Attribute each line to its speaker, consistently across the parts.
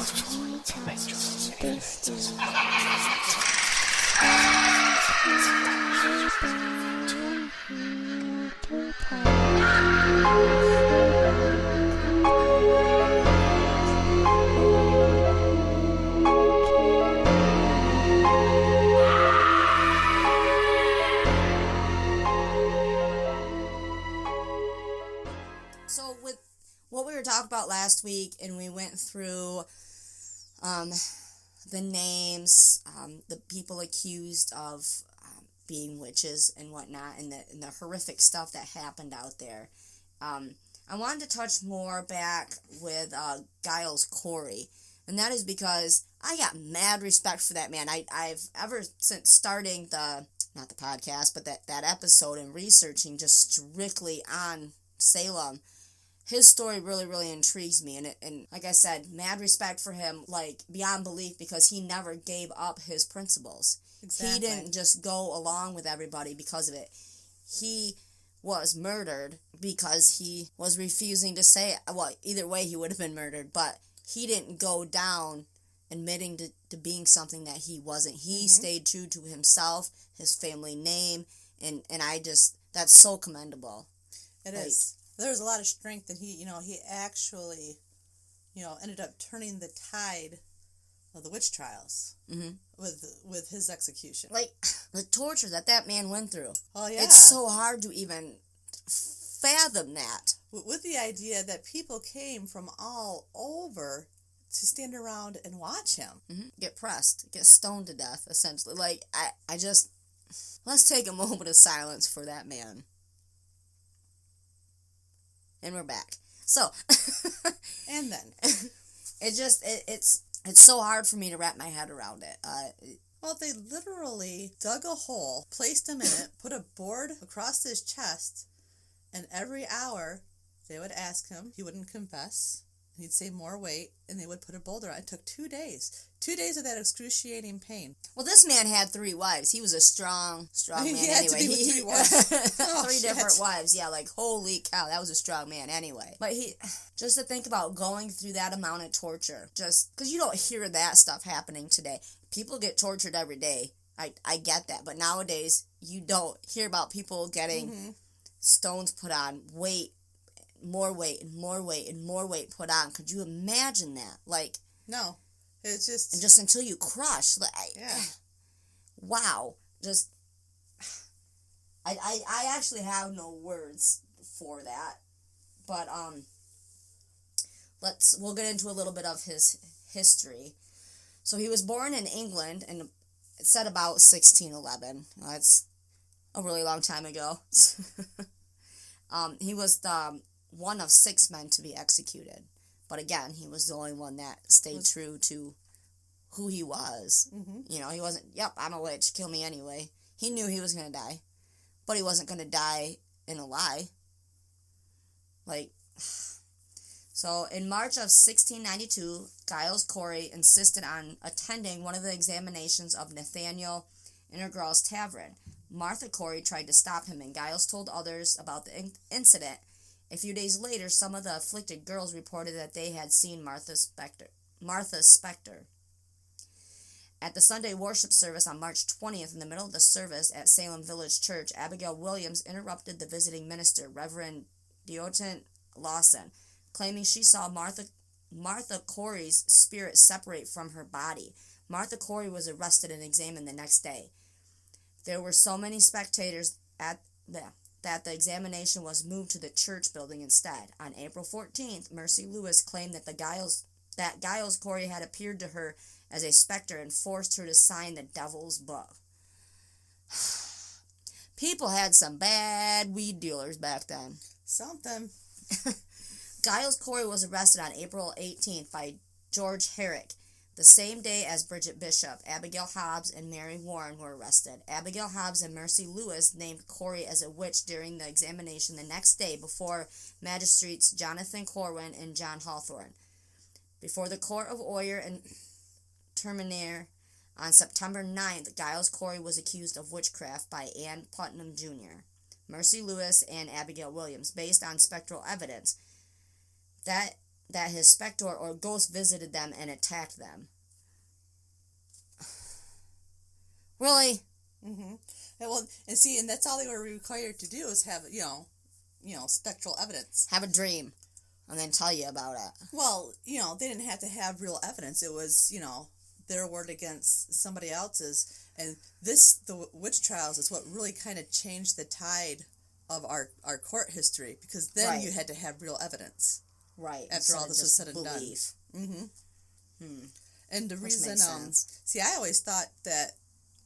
Speaker 1: So with what we were talking about last week, and we went through the names, the people accused of being witches and whatnot, and the horrific stuff that happened out there. I wanted to touch more back with Giles Corey, and that is because I got mad respect for that man. I've ever since starting not the podcast, but that episode and researching just strictly on Salem, his story really, really intrigues me, and like I said, mad respect for him, like, beyond belief, because he never gave up his principles. Exactly. He didn't just go along with everybody because of it. He was murdered because he was refusing to say it. Well, either way, he would have been murdered, but he didn't go down admitting to being something that he wasn't. He stayed true to himself, his family name, and that's so commendable.
Speaker 2: It is. There was a lot of strength, and he actually, ended up turning the tide of the witch trials with his execution.
Speaker 1: Like, the torture that man went through.
Speaker 2: Oh, yeah.
Speaker 1: It's so hard to even fathom that.
Speaker 2: With the idea that people came from all over to stand around and watch him.
Speaker 1: Get pressed, get stoned to death, essentially. Like, let's take a moment of silence for that man. And we're back. So,
Speaker 2: and then
Speaker 1: it's so hard for me to wrap my head around it.
Speaker 2: Well, they literally dug a hole, placed him in it, put a board across his chest, and every hour they would ask him. He wouldn't confess. He'd say more weight, and they would put a boulder on. It took 2 days. 2 days of that excruciating pain.
Speaker 1: Well, this man had 3 wives. He was a strong man
Speaker 2: he had
Speaker 1: anyway.
Speaker 2: To be with 3 wives.
Speaker 1: Three different wives. Yeah, like, holy cow, that was a strong man anyway. But just to think about going through that amount of torture, just because you don't hear that stuff happening today. People get tortured every day. I get that. But nowadays, you don't hear about people getting stones put on, more weight and more weight and more weight put on. Could you imagine that? Like,
Speaker 2: no, it's just...
Speaker 1: And just until you crush. Like,
Speaker 2: yeah.
Speaker 1: Wow. Just... I actually have no words for that. But, we'll get into a little bit of his history. So he was born in England, and it said about 1611. That's a really long time ago. He was the one of 6 men to be executed. But again, he was the only one that stayed true to who he was. He wasn't, I'm a witch, kill me anyway. He knew he was going to die. But he wasn't going to die in a lie. Like, so in March of 1692, Giles Corey insisted on attending one of the examinations of Nathaniel Ingersoll's tavern. Martha Corey tried to stop him, and Giles told others about the incident. A few days later, some of the afflicted girls reported that they had seen Martha's specter. At the Sunday worship service on March 20th, in the middle of the service at Salem Village Church, Abigail Williams interrupted the visiting minister, Reverend Deontay Lawson, claiming she saw Martha Corey's spirit separate from her body. Martha Corey was arrested and examined the next day. There were so many spectators that the examination was moved to the church building instead. On April 14th, Mercy Lewis claimed that Giles Corey had appeared to her as a specter and forced her to sign the devil's book. People had some bad weed dealers back then.
Speaker 2: Something.
Speaker 1: Giles Corey was arrested on April 18th by George Herrick. The same day as Bridget Bishop, Abigail Hobbs and Mary Warren were arrested. Abigail Hobbs and Mercy Lewis named Corey as a witch during the examination the next day before magistrates Jonathan Corwin and John Hawthorne. Before the court of Oyer and Terminer on September 9th, Giles Corey was accused of witchcraft by Ann Putnam Jr., Mercy Lewis, and Abigail Williams, based on spectral evidence. That that his specter or ghost visited them and attacked them. Really?
Speaker 2: Mm-hmm. And that's all they were required to do is have, spectral evidence.
Speaker 1: Have a dream, and then tell you about it.
Speaker 2: Well, they didn't have to have real evidence. It was, their word against somebody else's. And the witch trials is what really kind of changed the tide of our court history, because then you had to have real evidence.
Speaker 1: Right.
Speaker 2: After all this was said and done. Mm-hmm. And the reason, I always thought that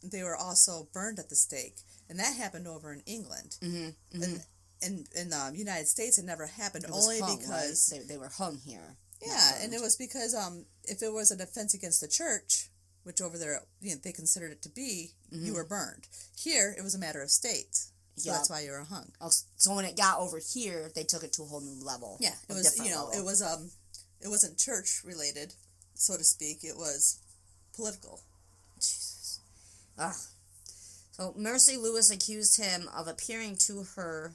Speaker 2: they were also burned at the stake, and that happened over in England.
Speaker 1: Mm-hmm. Mm-hmm.
Speaker 2: And in the United States, it never happened,
Speaker 1: only hung,
Speaker 2: because
Speaker 1: right? they were hung here.
Speaker 2: Yeah, and it was because if it was an offense against the church, which over there they considered it to be, you were burned. Here, it was a matter of state, so that's why you were hung.
Speaker 1: Oh, so when it got over here, they took it to a whole new level.
Speaker 2: Yeah, it was level. It wasn't church related, so to speak. It was political.
Speaker 1: Jesus. Ugh. So Mercy Lewis accused him of appearing to her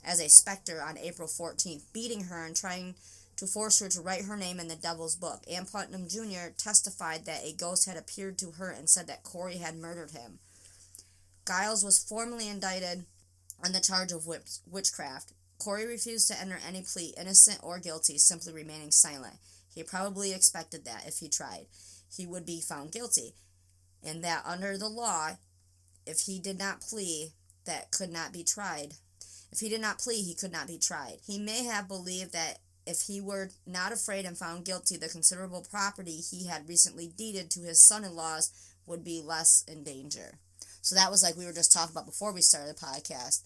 Speaker 1: as a specter on April 14th, beating her and trying to force her to write her name in the Devil's Book. Ann Putnam Jr. testified that a ghost had appeared to her and said that Corey had murdered him. Giles was formally indicted on the charge of witchcraft. Corey refused to enter any plea, innocent or guilty, simply remaining silent. He probably expected that if he tried, he would be found guilty, and that under the law, if he did not plea, that could not be tried. If he did not plea, he could not be tried. He may have believed that if he were not afraid and found guilty, the considerable property he had recently deeded to his son-in-laws would be less in danger. So that was like we were just talking about before we started the podcast.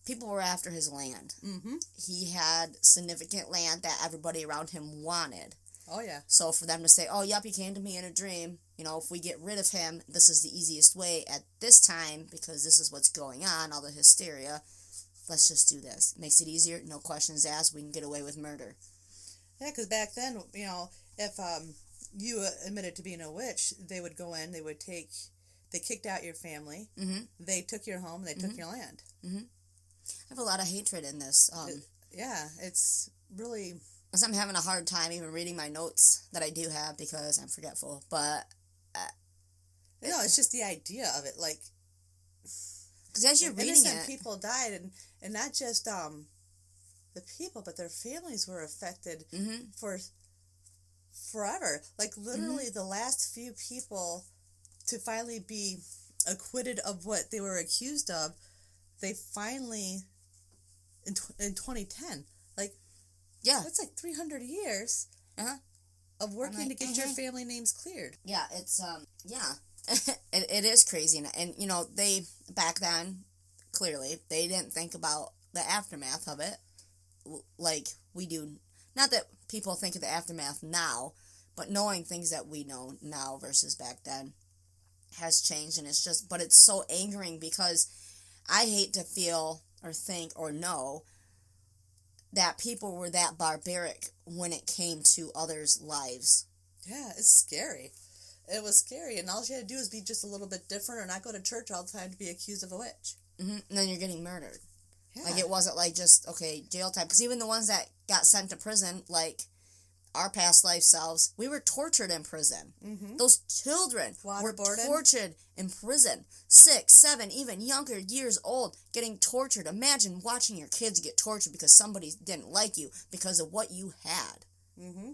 Speaker 1: People were after his land.
Speaker 2: Mm-hmm.
Speaker 1: He had significant land that everybody around him wanted.
Speaker 2: Oh, yeah.
Speaker 1: So for them to say, oh, yep, he came to me in a dream, if we get rid of him, this is the easiest way at this time, because this is what's going on, all the hysteria. Let's just do this. Makes it easier, no questions asked, we can get away with murder.
Speaker 2: Yeah, because back then, if you admitted to being a witch, they would go in, they kicked out your family, they took your home, they took your land.
Speaker 1: Mm-hmm. I have a lot of hatred in this.
Speaker 2: It's really...
Speaker 1: I'm having a hard time even reading my notes that I do have because I'm forgetful, but...
Speaker 2: it's just the idea of it, like...
Speaker 1: Because as you're reading
Speaker 2: innocent people died, and not just the people, but their families were affected for forever. Like, literally the last few people to finally be acquitted of what they were accused of, they finally, in 2010, like, that's like 300 years of working to get your family names cleared.
Speaker 1: Yeah, it's, it is crazy. And, they, back then, clearly, they didn't think about the aftermath of it like we do. Not that people think of the aftermath now, but knowing things that we know now versus back then has changed. And but it's so angering because I hate to feel or think or know that people were that barbaric when it came to others' lives.
Speaker 2: Yeah, it's scary. It was scary, and all she had to do is be just a little bit different or not go to church all the time to be accused of a witch.
Speaker 1: Mm-hmm. And then you're getting murdered.
Speaker 2: Yeah.
Speaker 1: Like, it wasn't like just, jail time. Because even the ones that got sent to prison, like our past life selves, we were tortured in prison. Mm-hmm. Those children were tortured in prison. 6, 7, even younger years old, getting tortured. Imagine watching your kids get tortured because somebody didn't like you because of what you had.
Speaker 2: Mm-hmm.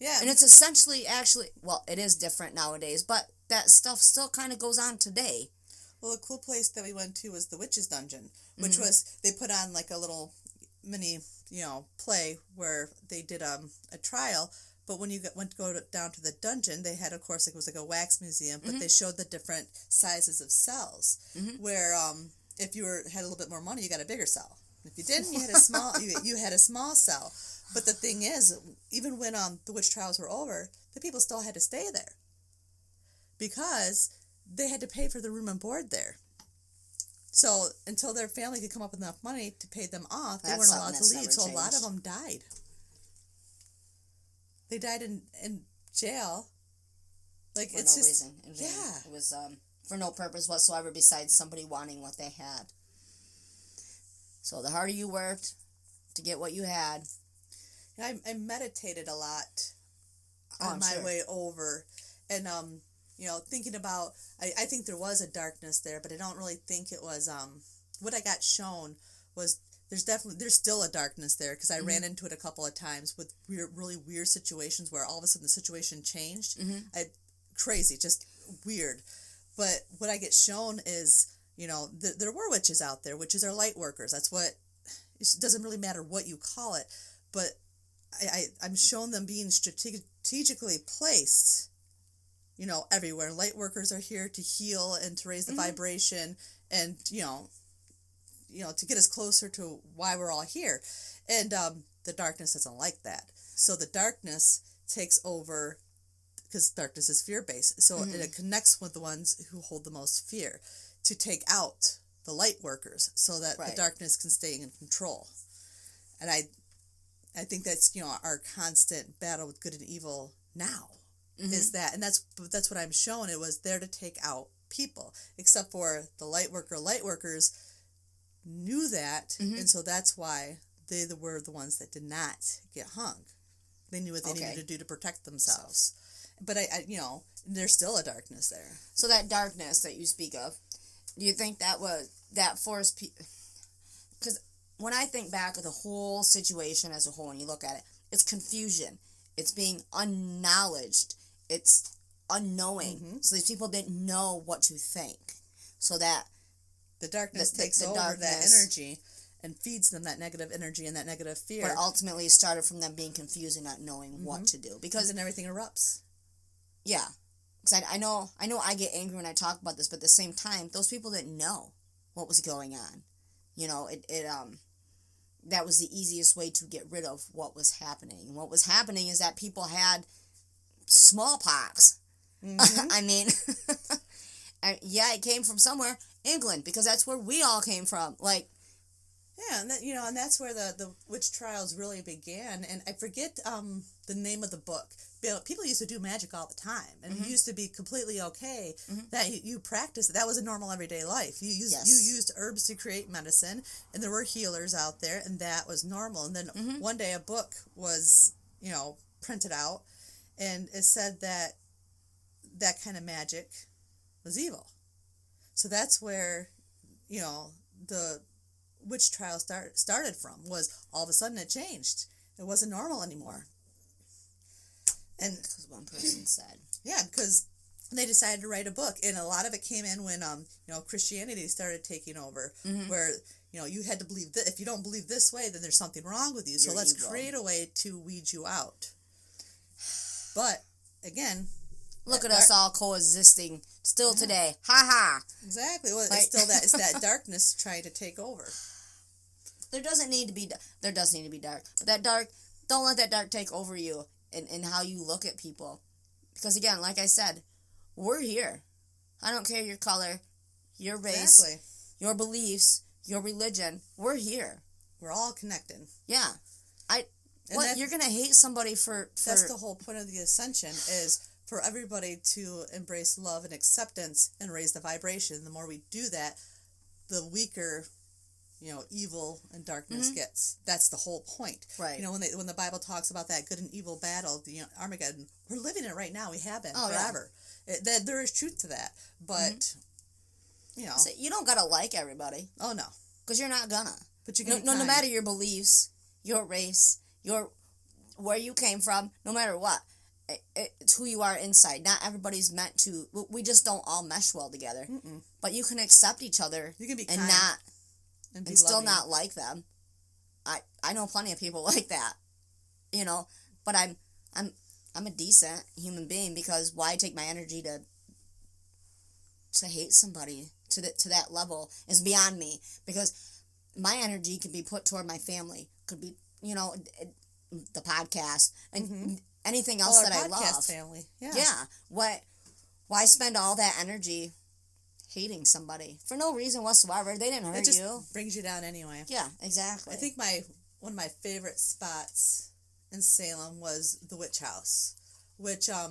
Speaker 2: Yeah.
Speaker 1: And it's essentially it is different nowadays, but that stuff still kind of goes on today.
Speaker 2: Well, a cool place that we went to was the Witch's Dungeon, which was, they put on like a little mini, play where they did a trial, but when you went to go down to the dungeon, they had, of course, it was like a wax museum, but they showed the different sizes of cells, where if you had a little bit more money, you got a bigger cell. If you didn't, you had a small you had a small cell. But the thing is, even when the witch trials were over, the people still had to stay there because they had to pay for the room and board there. So until their family could come up with enough money to pay them off, they weren't allowed to leave. So a lot of them died. They died in jail. Like,
Speaker 1: for
Speaker 2: it's
Speaker 1: no
Speaker 2: just
Speaker 1: reason. It was for no purpose whatsoever besides somebody wanting what they had. So the harder you worked to get what you had.
Speaker 2: I meditated a lot
Speaker 1: Oh,
Speaker 2: on my
Speaker 1: sure.
Speaker 2: way over, and thinking about, I think there was a darkness there, but I don't really think it was. What I got shown was there's still a darkness there, because I ran into it a couple of times with really weird situations where all of a sudden the situation changed. Crazy, just weird. But what I get shown is, there were witches out there. Witches are light workers. That's what. It doesn't really matter what you call it, but I'm shown them being strategically placed, everywhere. Light workers are here to heal and to raise the vibration, and to get us closer to why we're all here. And the darkness doesn't like that. So the darkness takes over, because darkness is fear-based. So it connects with the ones who hold the most fear, to take out the light workers, so that the darkness can stay in control. And I think that's, our constant battle with good and evil now, is that. And that's what I'm shown. It was there to take out people, except for the light workers knew that, and so that's why they were the ones that did not get hung. They knew what they needed to do to protect themselves. But there's still a darkness there.
Speaker 1: So that darkness that you speak of, do you think that forced people? Because when I think back of the whole situation as a whole, and you look at it, it's confusion. It's being unknowledged. It's unknowing. So these people didn't know what to think. So that
Speaker 2: the darkness takes over that energy and feeds them that negative energy and that negative fear.
Speaker 1: But ultimately it started from them being confused and not knowing what to do. Because
Speaker 2: then everything erupts.
Speaker 1: Yeah. Because I know I get angry when I talk about this, but at the same time, those people didn't know what was going on. That was the easiest way to get rid of what was happening. And what was happening is that people had smallpox. I mean, it came from somewhere, England, because that's where we all came from.
Speaker 2: Yeah, and and that's where the witch trials really began. And I forget the name of the book. People used to do magic all the time, and it used to be completely okay that you practiced. That was a normal everyday life. You used herbs to create medicine, and there were healers out there, and that was normal. And then one day a book was printed out, and it said that kind of magic was evil. So that's where the witch trial started from. Was all of a sudden it changed. It wasn't normal anymore. And
Speaker 1: because one person said.
Speaker 2: Yeah, because they decided to write a book, and a lot of it came in when Christianity started taking over, where you had to believe that if you don't believe this way, then there's something wrong with you. So let's create a way to weed you out. But again,
Speaker 1: look at us all coexisting still today. Ha ha.
Speaker 2: Exactly. Well, it's still it's that darkness trying to take over.
Speaker 1: There does need to be dark, but that dark, don't let that dark take over you in how you look at people, because again, like I said, we're here. I don't care your color, your race, your beliefs, your religion. We're here.
Speaker 2: We're all connected.
Speaker 1: Yeah. You're gonna hate somebody for?
Speaker 2: That's the whole point of the ascension, is for everybody to embrace love and acceptance and raise the vibration. The more we do that, the weaker evil and darkness gets. That's the whole point.
Speaker 1: Right.
Speaker 2: When the Bible talks about that good and evil battle, Armageddon, we're living it right now. We have been forever. Yeah. There is truth to that. But,
Speaker 1: So you don't gotta like everybody.
Speaker 2: Oh, no.
Speaker 1: Because you're not gonna.
Speaker 2: But you can
Speaker 1: no matter your beliefs, your race, where you came from, no matter what. It's who you are inside. Not everybody's meant to. We just don't all mesh well together. But you can accept each other.
Speaker 2: You can be
Speaker 1: kind. And still not like them. I know plenty of people like that, but I'm a decent human being, because why take my energy to hate somebody to that level is beyond me, because my energy could be put toward my family, could be the podcast and anything else that I love.
Speaker 2: Family.
Speaker 1: Yeah. Why spend all that energy hating somebody for no reason whatsoever? They didn't hurt you. It
Speaker 2: just brings you down anyway.
Speaker 1: Yeah, exactly.
Speaker 2: I think one of my favorite spots in Salem was the witch house, which I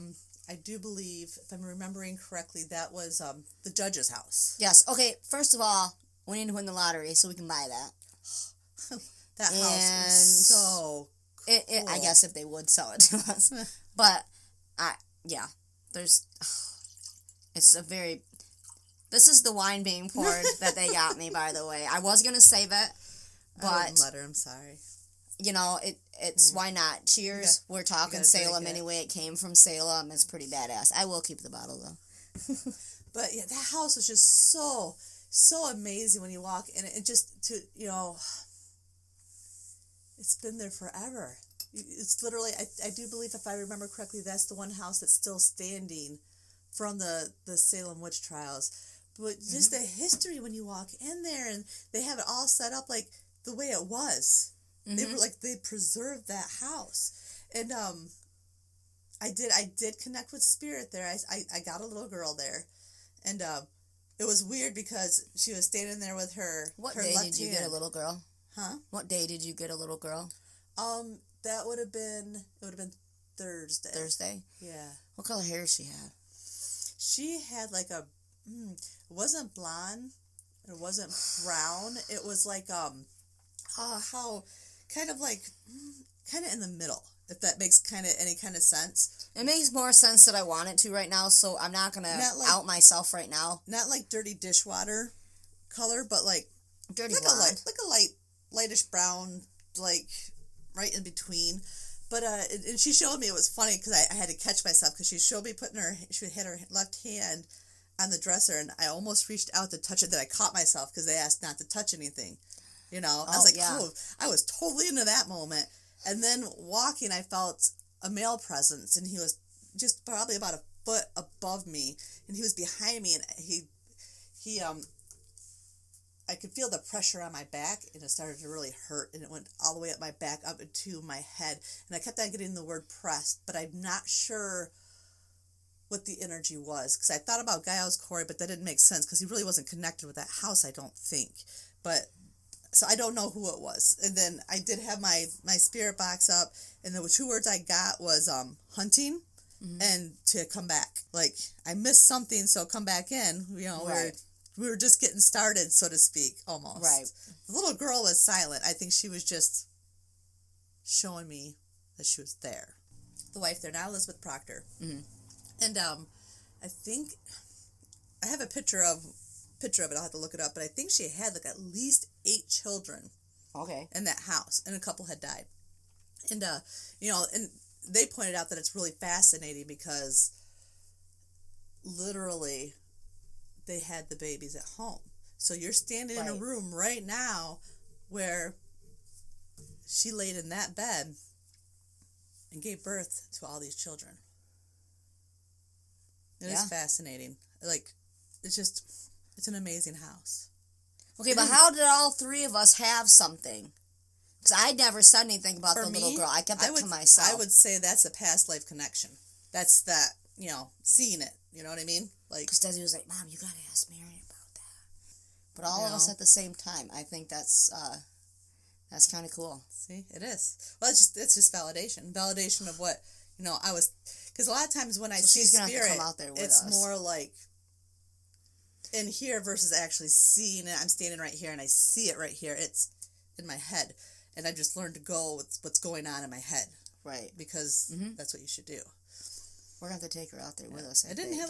Speaker 2: do believe, if I'm remembering correctly, that was the judge's house.
Speaker 1: Yes. Okay, first of all, we need to win the lottery so we can buy that.
Speaker 2: That house is so
Speaker 1: Cool. I guess if they would sell it to us. But, it's a very... This is the wine being poured that they got me, by the way. I was going to save it, but...
Speaker 2: I wouldn't let her, I'm sorry.
Speaker 1: You know, it's why not? Cheers. We're talking Salem anyway. It came from Salem. It's pretty badass. I will keep the bottle, though.
Speaker 2: But, yeah, that house was just so amazing when you walk in. It just, it's been there forever. It's literally, I do believe, if I remember correctly, that's the one house that's still standing from the Salem witch trials. But just the history when you walk in there, and they have it all set up like the way it was. They were like, they preserved that house. And I did connect with spirit there. I got a little girl there. And it was weird because she was standing there with her
Speaker 1: What
Speaker 2: her
Speaker 1: day
Speaker 2: left
Speaker 1: did you
Speaker 2: hand.
Speaker 1: get a little girl?
Speaker 2: Huh?
Speaker 1: What day did you get a little girl?
Speaker 2: That would have been Thursday.
Speaker 1: Thursday?
Speaker 2: Yeah.
Speaker 1: What color hair does she have?
Speaker 2: She had like it wasn't blonde, it wasn't brown, it was like how kind of in the middle, if that makes any kind of sense.
Speaker 1: It makes more sense that I want it to right now, so I'm not gonna out myself right now.
Speaker 2: Not like dirty dishwater color, but like
Speaker 1: dirty
Speaker 2: like
Speaker 1: blonde.
Speaker 2: a lightish brown, like right in between. But and she showed me, it was funny because I had to catch myself because she showed me she had her left hand on the dresser, and I almost reached out to touch it. Then I caught myself because they asked not to touch anything. I was like, oh, I was totally into that moment. And then walking, I felt a male presence, and he was just probably about a foot above me, and he was behind me, and he I could feel the pressure on my back, and it started to really hurt, and it went all the way up my back, up into my head, and I kept on getting the word pressed, but I'm not sure what the energy was, because I thought about Giles Corey, but that didn't make sense, because he really wasn't connected with that house, I don't think, so I don't know who it was. And then I did have my spirit box up, and the 2 words I got was hunting and to come back. Like, I missed something, so come back in,
Speaker 1: Right.
Speaker 2: We were just getting started, so to speak, almost.
Speaker 1: Right.
Speaker 2: The little girl was silent. I think she was just showing me that she was there. The wife there, now Elizabeth Proctor. Mm-hmm. And I think I have a picture of it. I'll have to look it up. But I think she had like at least 8 children.
Speaker 1: Okay.
Speaker 2: In that house, and a couple had died. And and they pointed out that it's really fascinating because literally they had the babies at home. So you're standing in a room right now where she laid in that bed and gave birth to all these children. It is fascinating. Like, it's an amazing house.
Speaker 1: Okay, but how did all 3 of us have something? Because I never said anything about the little girl. I kept it to myself.
Speaker 2: I would say that's a past life connection. That's that, seeing it. You know what I mean? Like,
Speaker 1: because Desi was like, Mom, you got to ask Mary about that. But all of us at the same time. I think that's kind of cool.
Speaker 2: See, it is. Well, it's just validation. Validation of what, I was... Because a lot of times when I see spirit,
Speaker 1: come out there with
Speaker 2: it's
Speaker 1: us.
Speaker 2: more like in here versus actually seeing it. I'm standing right here and I see it right here. It's in my head. And I just learned to go with what's going on in my head.
Speaker 1: Right.
Speaker 2: Because that's what you should do.
Speaker 1: We're going to have to take her out there with us.
Speaker 2: I didn't have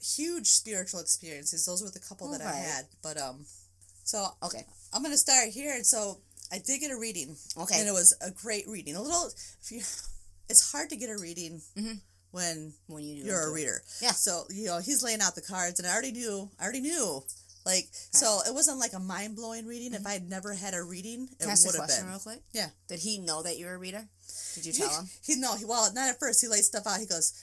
Speaker 2: huge spiritual experiences. Those were the couple that I had. But, so, okay. I'm going to start here. And so I did get a reading. Okay. And it was a great reading. It's hard to get a reading when you're a reader. Yeah. So, he's laying out the cards, and I already knew. Like, so it wasn't like a mind-blowing reading. If I had never had a reading, it would have been. Can I ask a question
Speaker 1: real quick?
Speaker 2: Yeah.
Speaker 1: Did he know that you were a reader? Did you tell him?
Speaker 2: Well, not at first. He laid stuff out. He goes,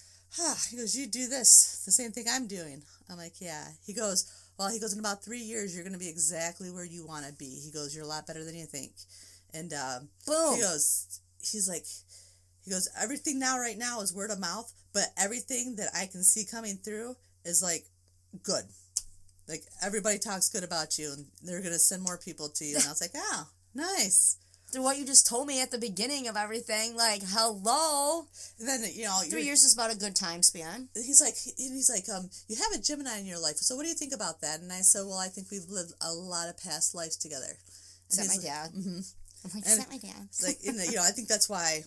Speaker 2: you do this, the same thing I'm doing. I'm like, yeah. He goes, in about 3 years, you're going to be exactly where you want to be. He goes, you're a lot better than you think. And boom. He goes, everything right now is word of mouth, but everything that I can see coming through is, like, good. Like, everybody talks good about you, and they're going to send more people to you. And I was like, oh, nice.
Speaker 1: Through what you just told me at the beginning of everything, like, hello.
Speaker 2: And then,
Speaker 1: 3 years is about a good time span.
Speaker 2: He's like, you have a Gemini in your life, so what do you think about that? And I said, well, I think we've lived a lot of past lives together.
Speaker 1: Is that my dad?
Speaker 2: Mm-hmm.
Speaker 1: I'm like,
Speaker 2: and
Speaker 1: is that my dad?
Speaker 2: Like, I think that's why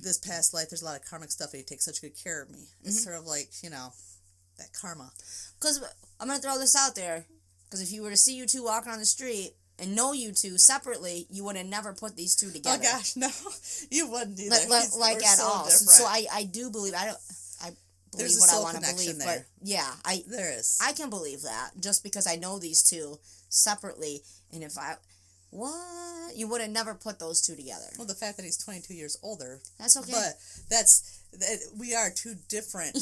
Speaker 2: this past life, there's a lot of karmic stuff, and he takes such good care of me. It's sort of like, that karma.
Speaker 1: Because I'm going to throw this out there, because if you were to see you two walking on the street and know you two separately, you would have never put these two together.
Speaker 2: Oh, gosh, no. You wouldn't either.
Speaker 1: Like at
Speaker 2: so
Speaker 1: all.
Speaker 2: Different.
Speaker 1: So I do believe, I believe what I want to believe.
Speaker 2: There.
Speaker 1: But yeah,
Speaker 2: there is.
Speaker 1: I can believe that just because I know these two separately. And if what? You would have never put those two together.
Speaker 2: Well, the fact that he's 22 years older.
Speaker 1: That's okay.
Speaker 2: But we are two different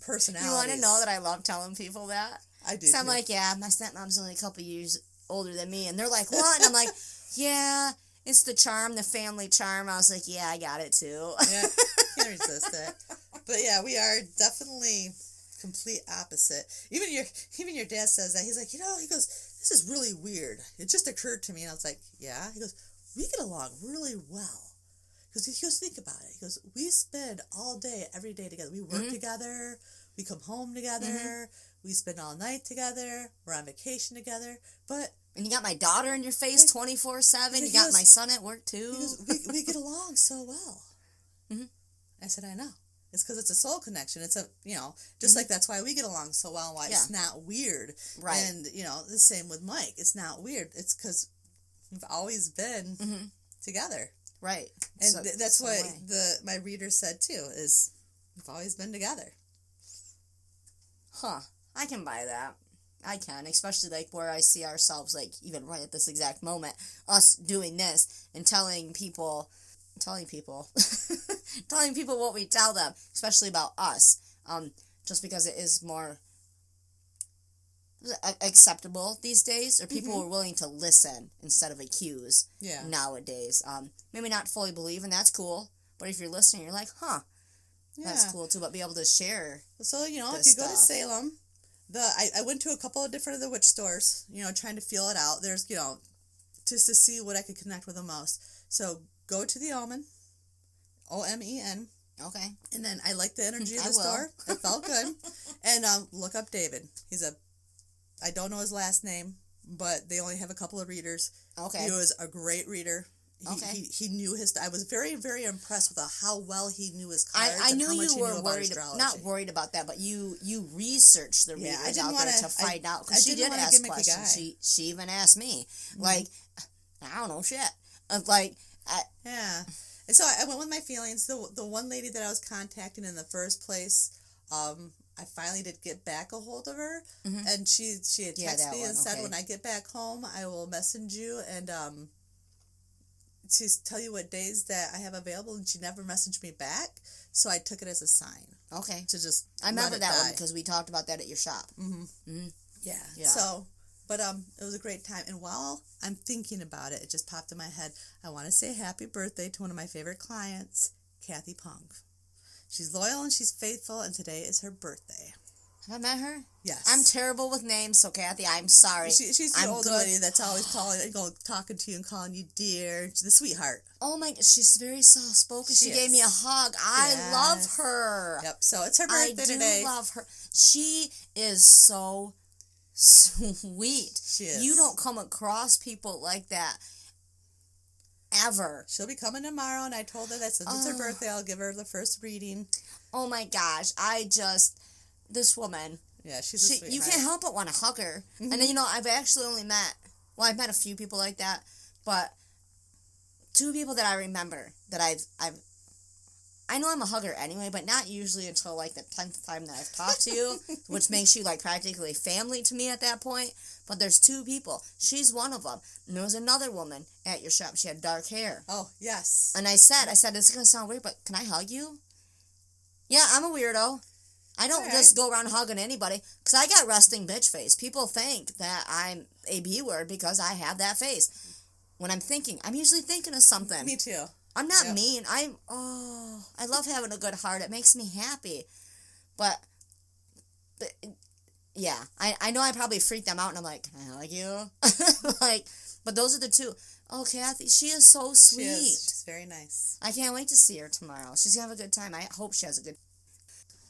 Speaker 2: personalities.
Speaker 1: You want to know that I love telling people that?
Speaker 2: I do.
Speaker 1: So I'm like, yeah, my stepmom's only a couple years older than me. And they're like, what? And I'm like, yeah, it's the charm, the family charm. I was like, yeah, I got it too.
Speaker 2: Yeah, can't resist it. But yeah, we are definitely complete opposite. Even your dad says that. He's like, he goes, this is really weird. It just occurred to me. And I was like, yeah. He goes, we get along really well. He goes, think about it. He goes, we spend all day, every day together. We work together. We come home together. We spend all night together. We're on vacation together. And
Speaker 1: you got my daughter in your face 24/7. You got my son at work too.
Speaker 2: He goes, we get along so well. I said, I know. It's because it's a soul connection. It's just like that's why we get along so well and why it's not weird.
Speaker 1: Right.
Speaker 2: And, the same with Mike. It's not weird. It's because we've always been together.
Speaker 1: Right.
Speaker 2: And that's what my reader said too, is we've always been together.
Speaker 1: Huh. I can buy that. I can, especially like where I see ourselves, like even right at this exact moment, us doing this and telling people what we tell them, especially about us, just because it is more acceptable these days, or people are willing to listen instead of accuse nowadays. Maybe not fully believe, and that's cool, but if you're listening, you're like, huh, that's cool too, but be able to share. So, if you go to
Speaker 2: Salem, I went to a couple of different of the witch stores, trying to feel it out. There's, just to see what I could connect with the most. So go to the Omen, Omen.
Speaker 1: Okay.
Speaker 2: And then I like the energy of the store. It felt good. And look up David. I don't know his last name, but they only have a couple of readers.
Speaker 1: Okay.
Speaker 2: He was a great reader. He knew his. I was very, very impressed with how well he knew his cards.
Speaker 1: I knew
Speaker 2: and how much
Speaker 1: you
Speaker 2: he
Speaker 1: were
Speaker 2: knew
Speaker 1: worried, not worried about that, but you researched the readers out there to find out, because she did ask questions. She even asked me, like, I don't know shit.
Speaker 2: Yeah. And so I went with my feelings. The one lady that I was contacting in the first place, I finally did get back a hold of her, and she had texted me and said, when I get back home, I will message you and to tell you what days that I have available, and she never messaged me back, so I took it as a sign.
Speaker 1: Okay.
Speaker 2: To just
Speaker 1: I remember that one because we talked about that at your shop.
Speaker 2: Yeah. So, but it was a great time, and while I'm thinking about it, it just popped in my head. I want to say happy birthday to one of my favorite clients, Kathy Punk. She's loyal and she's faithful, and today is her birthday.
Speaker 1: Have I met her?
Speaker 2: Yes.
Speaker 1: I'm terrible with names, so Kathy, I'm sorry.
Speaker 2: She's the older lady that's always talking to you and calling you dear. She's the sweetheart.
Speaker 1: Oh my, she's very soft-spoken. She gave me a hug. I love her.
Speaker 2: Yep, so it's her birthday today.
Speaker 1: I do love her. She is so sweet.
Speaker 2: She is.
Speaker 1: You don't come across people like that ever.
Speaker 2: She'll be coming tomorrow, and I told her that since it's her birthday, I'll give her the first reading.
Speaker 1: Oh my gosh, this woman.
Speaker 2: Yeah, she's a sweetheart.
Speaker 1: You can't help but want to hug her. And then, I've actually only I've met a few people like that, but two people that I remember that I know I'm a hugger anyway, but not usually until like the 10th time that I've talked to you, which makes you like practically family to me at that point. But there's two people. She's one of them. And there was another woman at your shop. She had dark hair.
Speaker 2: Oh, yes.
Speaker 1: And I said, this is going to sound weird, but can I hug you? Yeah, I'm a weirdo. I don't just go around hugging anybody, because I got resting bitch face. People think that I'm a B word because I have that face. When I'm thinking, I'm usually thinking of something.
Speaker 2: Me too.
Speaker 1: I'm not mean. I love having a good heart. It makes me happy. But yeah, I know I probably freaked them out, and I'm like, can I hug you? But those are the two. Oh, Kathy, she is so sweet.
Speaker 2: She is. She's very nice.
Speaker 1: I can't wait to see her tomorrow. She's going to have a good time. I hope she has a good.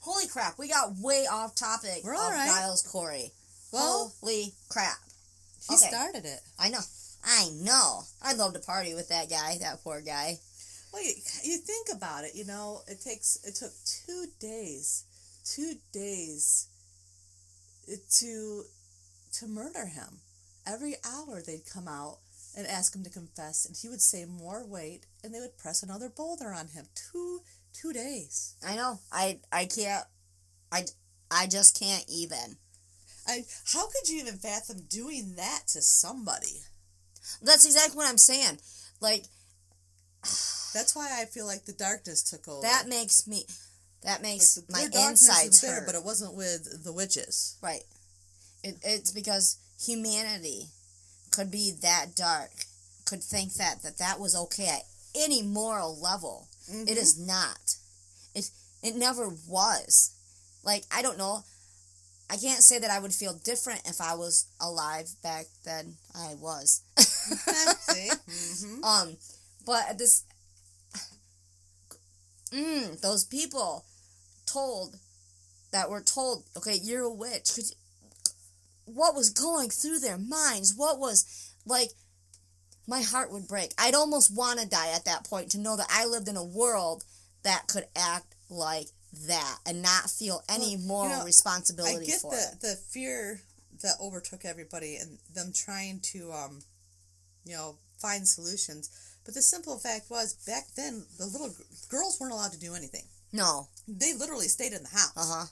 Speaker 1: Holy crap, we got way off topic of Giles Corey. Well, holy crap.
Speaker 2: He started it.
Speaker 1: I know. I know. I'd love to party with that guy, that poor guy.
Speaker 2: Well, you think about it, it took 2 days to murder him. Every hour they'd come out and ask him to confess, and he would say more weight, and they would press another boulder on him. 2 days.
Speaker 1: I know. I can't. I just can't even.
Speaker 2: How could you even fathom doing that to somebody?
Speaker 1: That's exactly what I'm saying. Like,
Speaker 2: that's why I feel like the darkness took over.
Speaker 1: That makes my
Speaker 2: darkness
Speaker 1: insides
Speaker 2: there,
Speaker 1: hurt.
Speaker 2: but it wasn't with the witches.
Speaker 1: Right. It's because humanity could be that dark, could think that was okay at any moral level. Mm-hmm. It is not. It never was. Like, I don't know. I can't say that I would feel different if I was alive back then. I was.
Speaker 2: See? Mm-hmm.
Speaker 1: But those people were told, okay, you're a witch. What was going through their minds? What was, like, my heart would break. I'd almost want to die at that point to know that I lived in a world that could act like that and not feel any moral responsibility for it.
Speaker 2: I get the fear that overtook everybody and them trying to, find solutions. But the simple fact was, back then, the little girls weren't allowed to do anything.
Speaker 1: No.
Speaker 2: They literally stayed in the house.
Speaker 1: Uh-huh.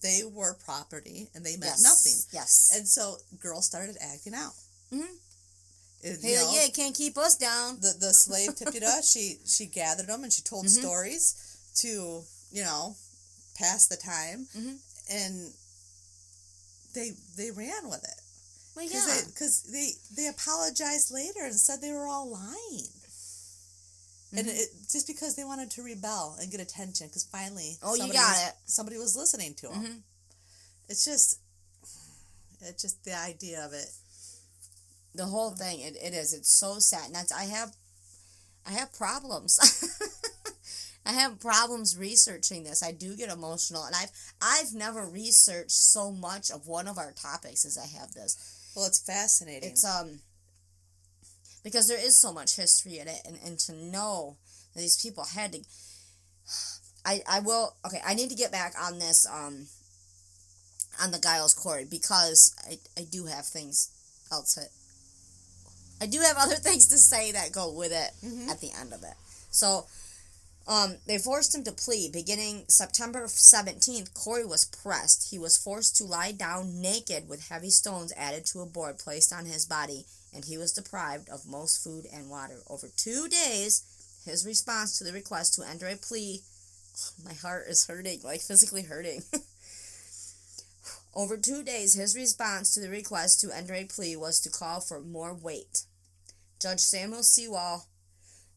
Speaker 2: They were property, and they meant nothing.
Speaker 1: Yes.
Speaker 2: And so girls started acting out.
Speaker 1: Mm-hmm. You can't keep us down.
Speaker 2: The slave Tipida, she gathered them and she told stories to, pass the time. Mm-hmm. And they ran with it.
Speaker 1: Well, yeah.
Speaker 2: Because they apologized later and said they were all lying. Mm-hmm. And just because they wanted to rebel and get attention, because finally somebody was listening to them. Mm-hmm. It's just the idea of it.
Speaker 1: The whole thing, it's so sad. And I have problems. I have problems researching this. I do get emotional, and I've never researched so much of one of our topics as I have this.
Speaker 2: Well, it's fascinating.
Speaker 1: It's because there is so much history in it, and to know that these people had to. I need to get back on this on the Giles Corey, because I do have things else. I do have other things to say that go with it at the end of it. So, they forced him to plead. Beginning September 17th, Corey was pressed. He was forced to lie down naked with heavy stones added to a board placed on his body, and he was deprived of most food and water. Over 2 days, his response to the request to enter a plea... my heart is hurting, like physically hurting. Over 2 days, his response to the request to enter a plea was to call for more weight. Judge Samuel Sewall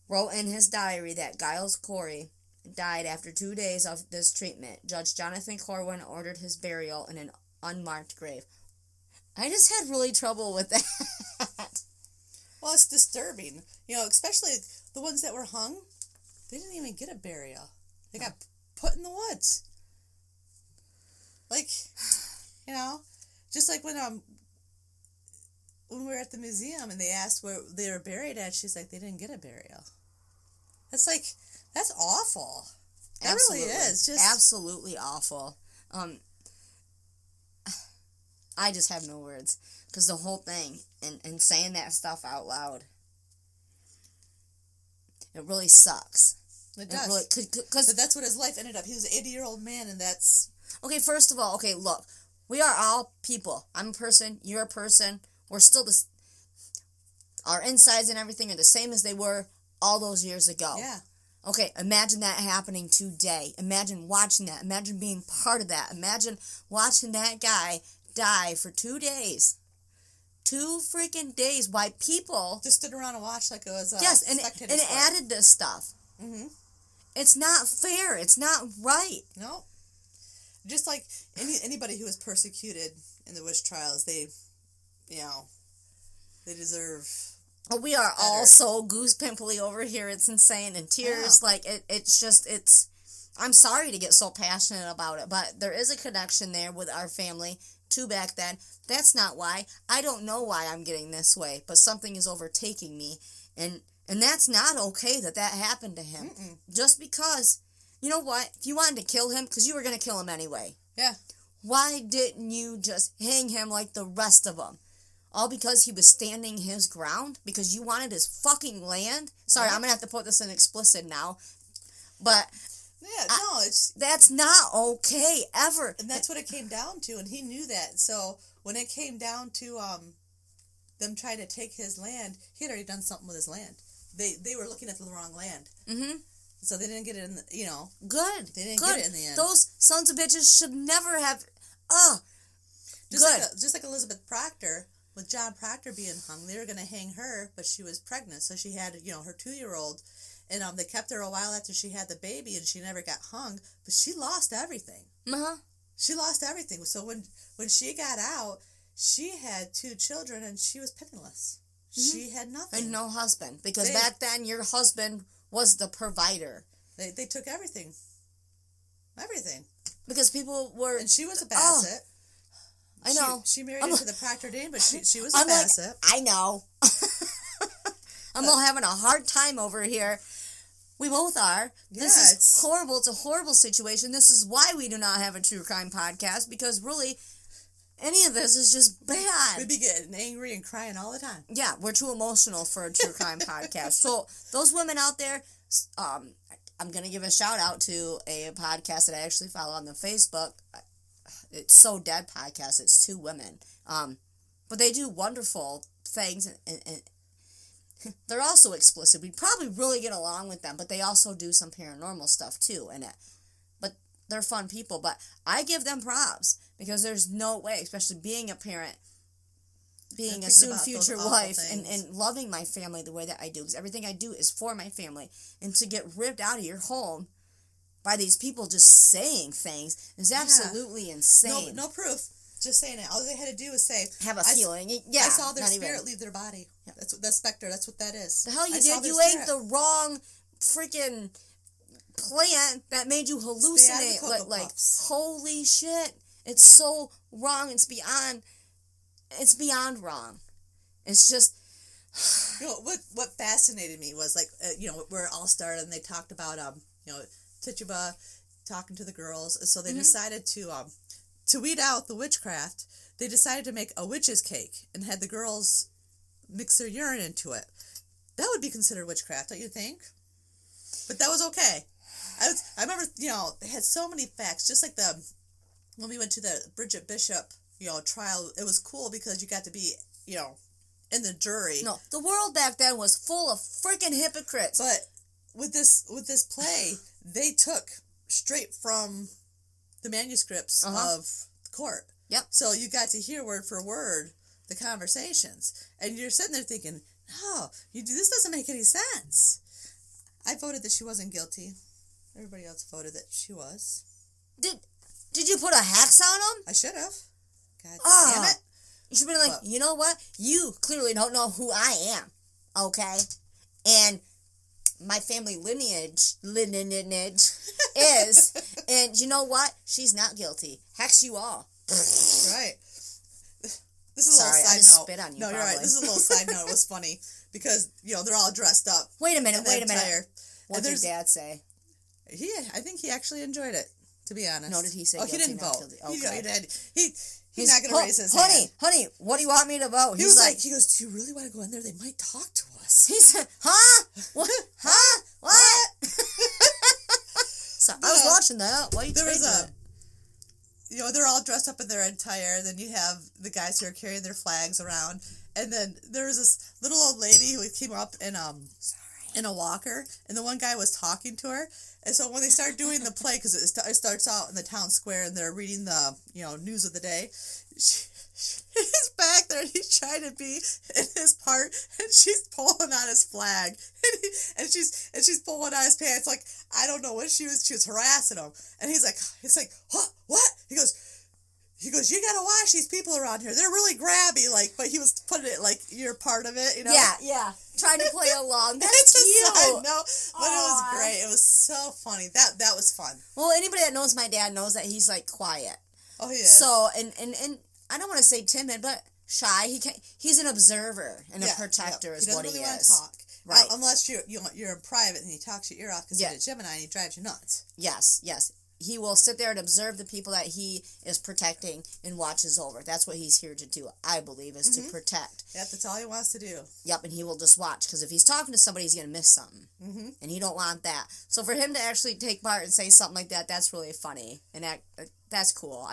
Speaker 1: wrote in his diary that Giles Corey died after 2 days of this treatment. Judge Jonathan Corwin ordered his burial in an unmarked grave. I just had really trouble with that.
Speaker 2: Well, it's disturbing. Especially the ones that were hung, they didn't even get a burial. They got put in the woods. Like, just like when we were at the museum and they asked where they were buried at, she's like, they didn't get a burial. That's awful. It really is. Just
Speaker 1: absolutely awful. I just have no words, because the whole thing and saying that stuff out loud, it really sucks.
Speaker 2: It does. Because that's what his life ended up. He was an 80-year-old man, and that's...
Speaker 1: Okay, first of all, look. We are all people. I'm a person. You're a person. We're still our insides and everything are the same as they were all those years ago.
Speaker 2: Yeah.
Speaker 1: Okay, imagine that happening today. Imagine watching that. Imagine being part of that. Imagine watching that guy die for 2 days. 2 freaking days. Why people...
Speaker 2: just stood around and watched like it was
Speaker 1: yes, and it added this stuff. Mm-hmm. It's not fair. It's not right.
Speaker 2: No. Just like anybody who was persecuted in the witch trials, they deserve...
Speaker 1: We are better. All so goose pimply over here. It's insane. And tears. Like, it's... I'm sorry to get so passionate about it, but there is a connection there with our family too back then. That's not why. I don't know why I'm getting this way, but something is overtaking me. And that's not okay that happened to him.
Speaker 2: Mm-mm.
Speaker 1: Just because, you know what? If you wanted to kill him, because you were going to kill him anyway.
Speaker 2: Yeah.
Speaker 1: Why didn't you just hang him like the rest of them? All because he was standing his ground? Because you wanted his fucking land? Sorry, I'm going to have to put this in explicit now. But...
Speaker 2: Yeah, no,
Speaker 1: that's not okay, ever.
Speaker 2: And that's what it came down to, and he knew that. So when it came down to them trying to take his land, he had already done something with his land. They were looking at the wrong land. Mm-hmm. So they didn't get it in the,
Speaker 1: Good.
Speaker 2: They didn't get it in the end.
Speaker 1: Those sons of bitches should never have,
Speaker 2: Just like Elizabeth Proctor, with John Proctor being hung, they were going to hang her, but she was pregnant, so she had, her 2-year-old. And they kept her a while after she had the baby, and she never got hung. But she lost everything.
Speaker 1: Uh-huh.
Speaker 2: She lost everything. So when she got out, she had 2 children, and she was penniless. Mm-hmm. She had nothing.
Speaker 1: And no husband. Because back then, your husband was the provider.
Speaker 2: They took everything. Everything.
Speaker 1: Because people were...
Speaker 2: And she was a Bassett.
Speaker 1: I know.
Speaker 2: She married into the Proctor Dean, but she was a Bassett.
Speaker 1: I know. I'm all having a hard time over here. We both are. This is horrible. It's a horrible situation. This is why we do not have a true crime podcast, because really, any of this is just bad.
Speaker 2: We'd be getting angry and crying all the time.
Speaker 1: Yeah, we're too emotional for a true crime podcast. So those women out there, I'm going to give a shout out to a podcast that I actually follow on the Facebook. It's So Dead podcast. It's 2 women. But they do wonderful things, and they're also explicit. We'd probably really get along with them, but they also do some paranormal stuff too. But they're fun people. But I give them props, because there's no way, especially being a parent, being a soon future wife, and loving my family the way that I do, because everything I do is for my family. And to get ripped out of your home by these people just saying things is absolutely insane.
Speaker 2: No proof. Just saying it. All they had to do was say,
Speaker 1: have a feeling. Yeah,
Speaker 2: I saw their spirit leave their body. Yeah. That's what that specter. That's what that is.
Speaker 1: The hell you did? You ate the wrong freaking plant that made you hallucinate. Like holy shit! It's so wrong. It's beyond wrong. It's just.
Speaker 2: What fascinated me was where it all started, and they talked about Tituba talking to the girls, so they decided to weed out the witchcraft, they decided to make a witch's cake and had the girls mix their urine into it. That would be considered witchcraft, don't you think? But that was okay. I remember, they had so many facts, just like when we went to the Bridget Bishop, trial. It was cool because you got to be, in the jury.
Speaker 1: No, the world back then was full of freaking hypocrites.
Speaker 2: But with this play, they took straight from the manuscripts of the court.
Speaker 1: Yep.
Speaker 2: So you got to hear word for word the conversations. And you're sitting there thinking, no, this doesn't make any sense. I voted that she wasn't guilty. Everybody else voted that she was.
Speaker 1: Did you put a hex on them?
Speaker 2: I should have. God damn it.
Speaker 1: You should be like, you know what? You clearly don't know who I am. Okay? And my family lineage is, and you know what? She's not guilty. Hex you all.
Speaker 2: Right. This is a little side note.
Speaker 1: Spit on you.
Speaker 2: No,
Speaker 1: probably.
Speaker 2: You're right. This is a little side note. It was funny because they're all dressed up.
Speaker 1: Wait a minute. What did
Speaker 2: your
Speaker 1: Dad say?
Speaker 2: I think he actually enjoyed it. To be honest.
Speaker 1: No, did he say?
Speaker 2: Oh,
Speaker 1: guilty,
Speaker 2: he didn't vote.
Speaker 1: Okay.
Speaker 2: He's not going to raise his hand.
Speaker 1: Honey, what do you want me to vote?
Speaker 2: He goes, do you really want to go in there? They might talk to us.
Speaker 1: He said, huh? What? Huh? What? So I was watching that. Why are you taking it?
Speaker 2: They're all dressed up in their attire. Then you have the guys who are carrying their flags around. And then there was this little old lady who came up in a walker. And the one guy was talking to her. And so when they start doing the play, because it starts out in the town square and they're reading the news of the day, he's back there and he's trying to be in his part, and she's pulling on his flag, and she's pulling on his pants like I don't know what she was harassing him, and he's like what he goes you gotta watch these people around here, they're really grabby, but he was putting it like you're part of it,
Speaker 1: yeah trying to play along. That's cute.
Speaker 2: No, but it was great. It was so funny. That was fun.
Speaker 1: Well, anybody that knows my dad knows that he's quiet.
Speaker 2: Oh yeah.
Speaker 1: So and I don't want to say timid, but shy. He's an observer and a protector is what he is. He doesn't really want to talk. Right.
Speaker 2: Unless you're in private and he talks your ear off because he's a Gemini and he drives you nuts.
Speaker 1: Yes. He will sit there and observe the people that he is protecting and watches over. That's what he's here to do, I believe, is to protect.
Speaker 2: Yep, that's all he wants to do.
Speaker 1: Yep, and he will just watch, because if he's talking to somebody, he's going to miss something. And he don't want that. So for him to actually take part and say something like that, that's really funny. And that's cool.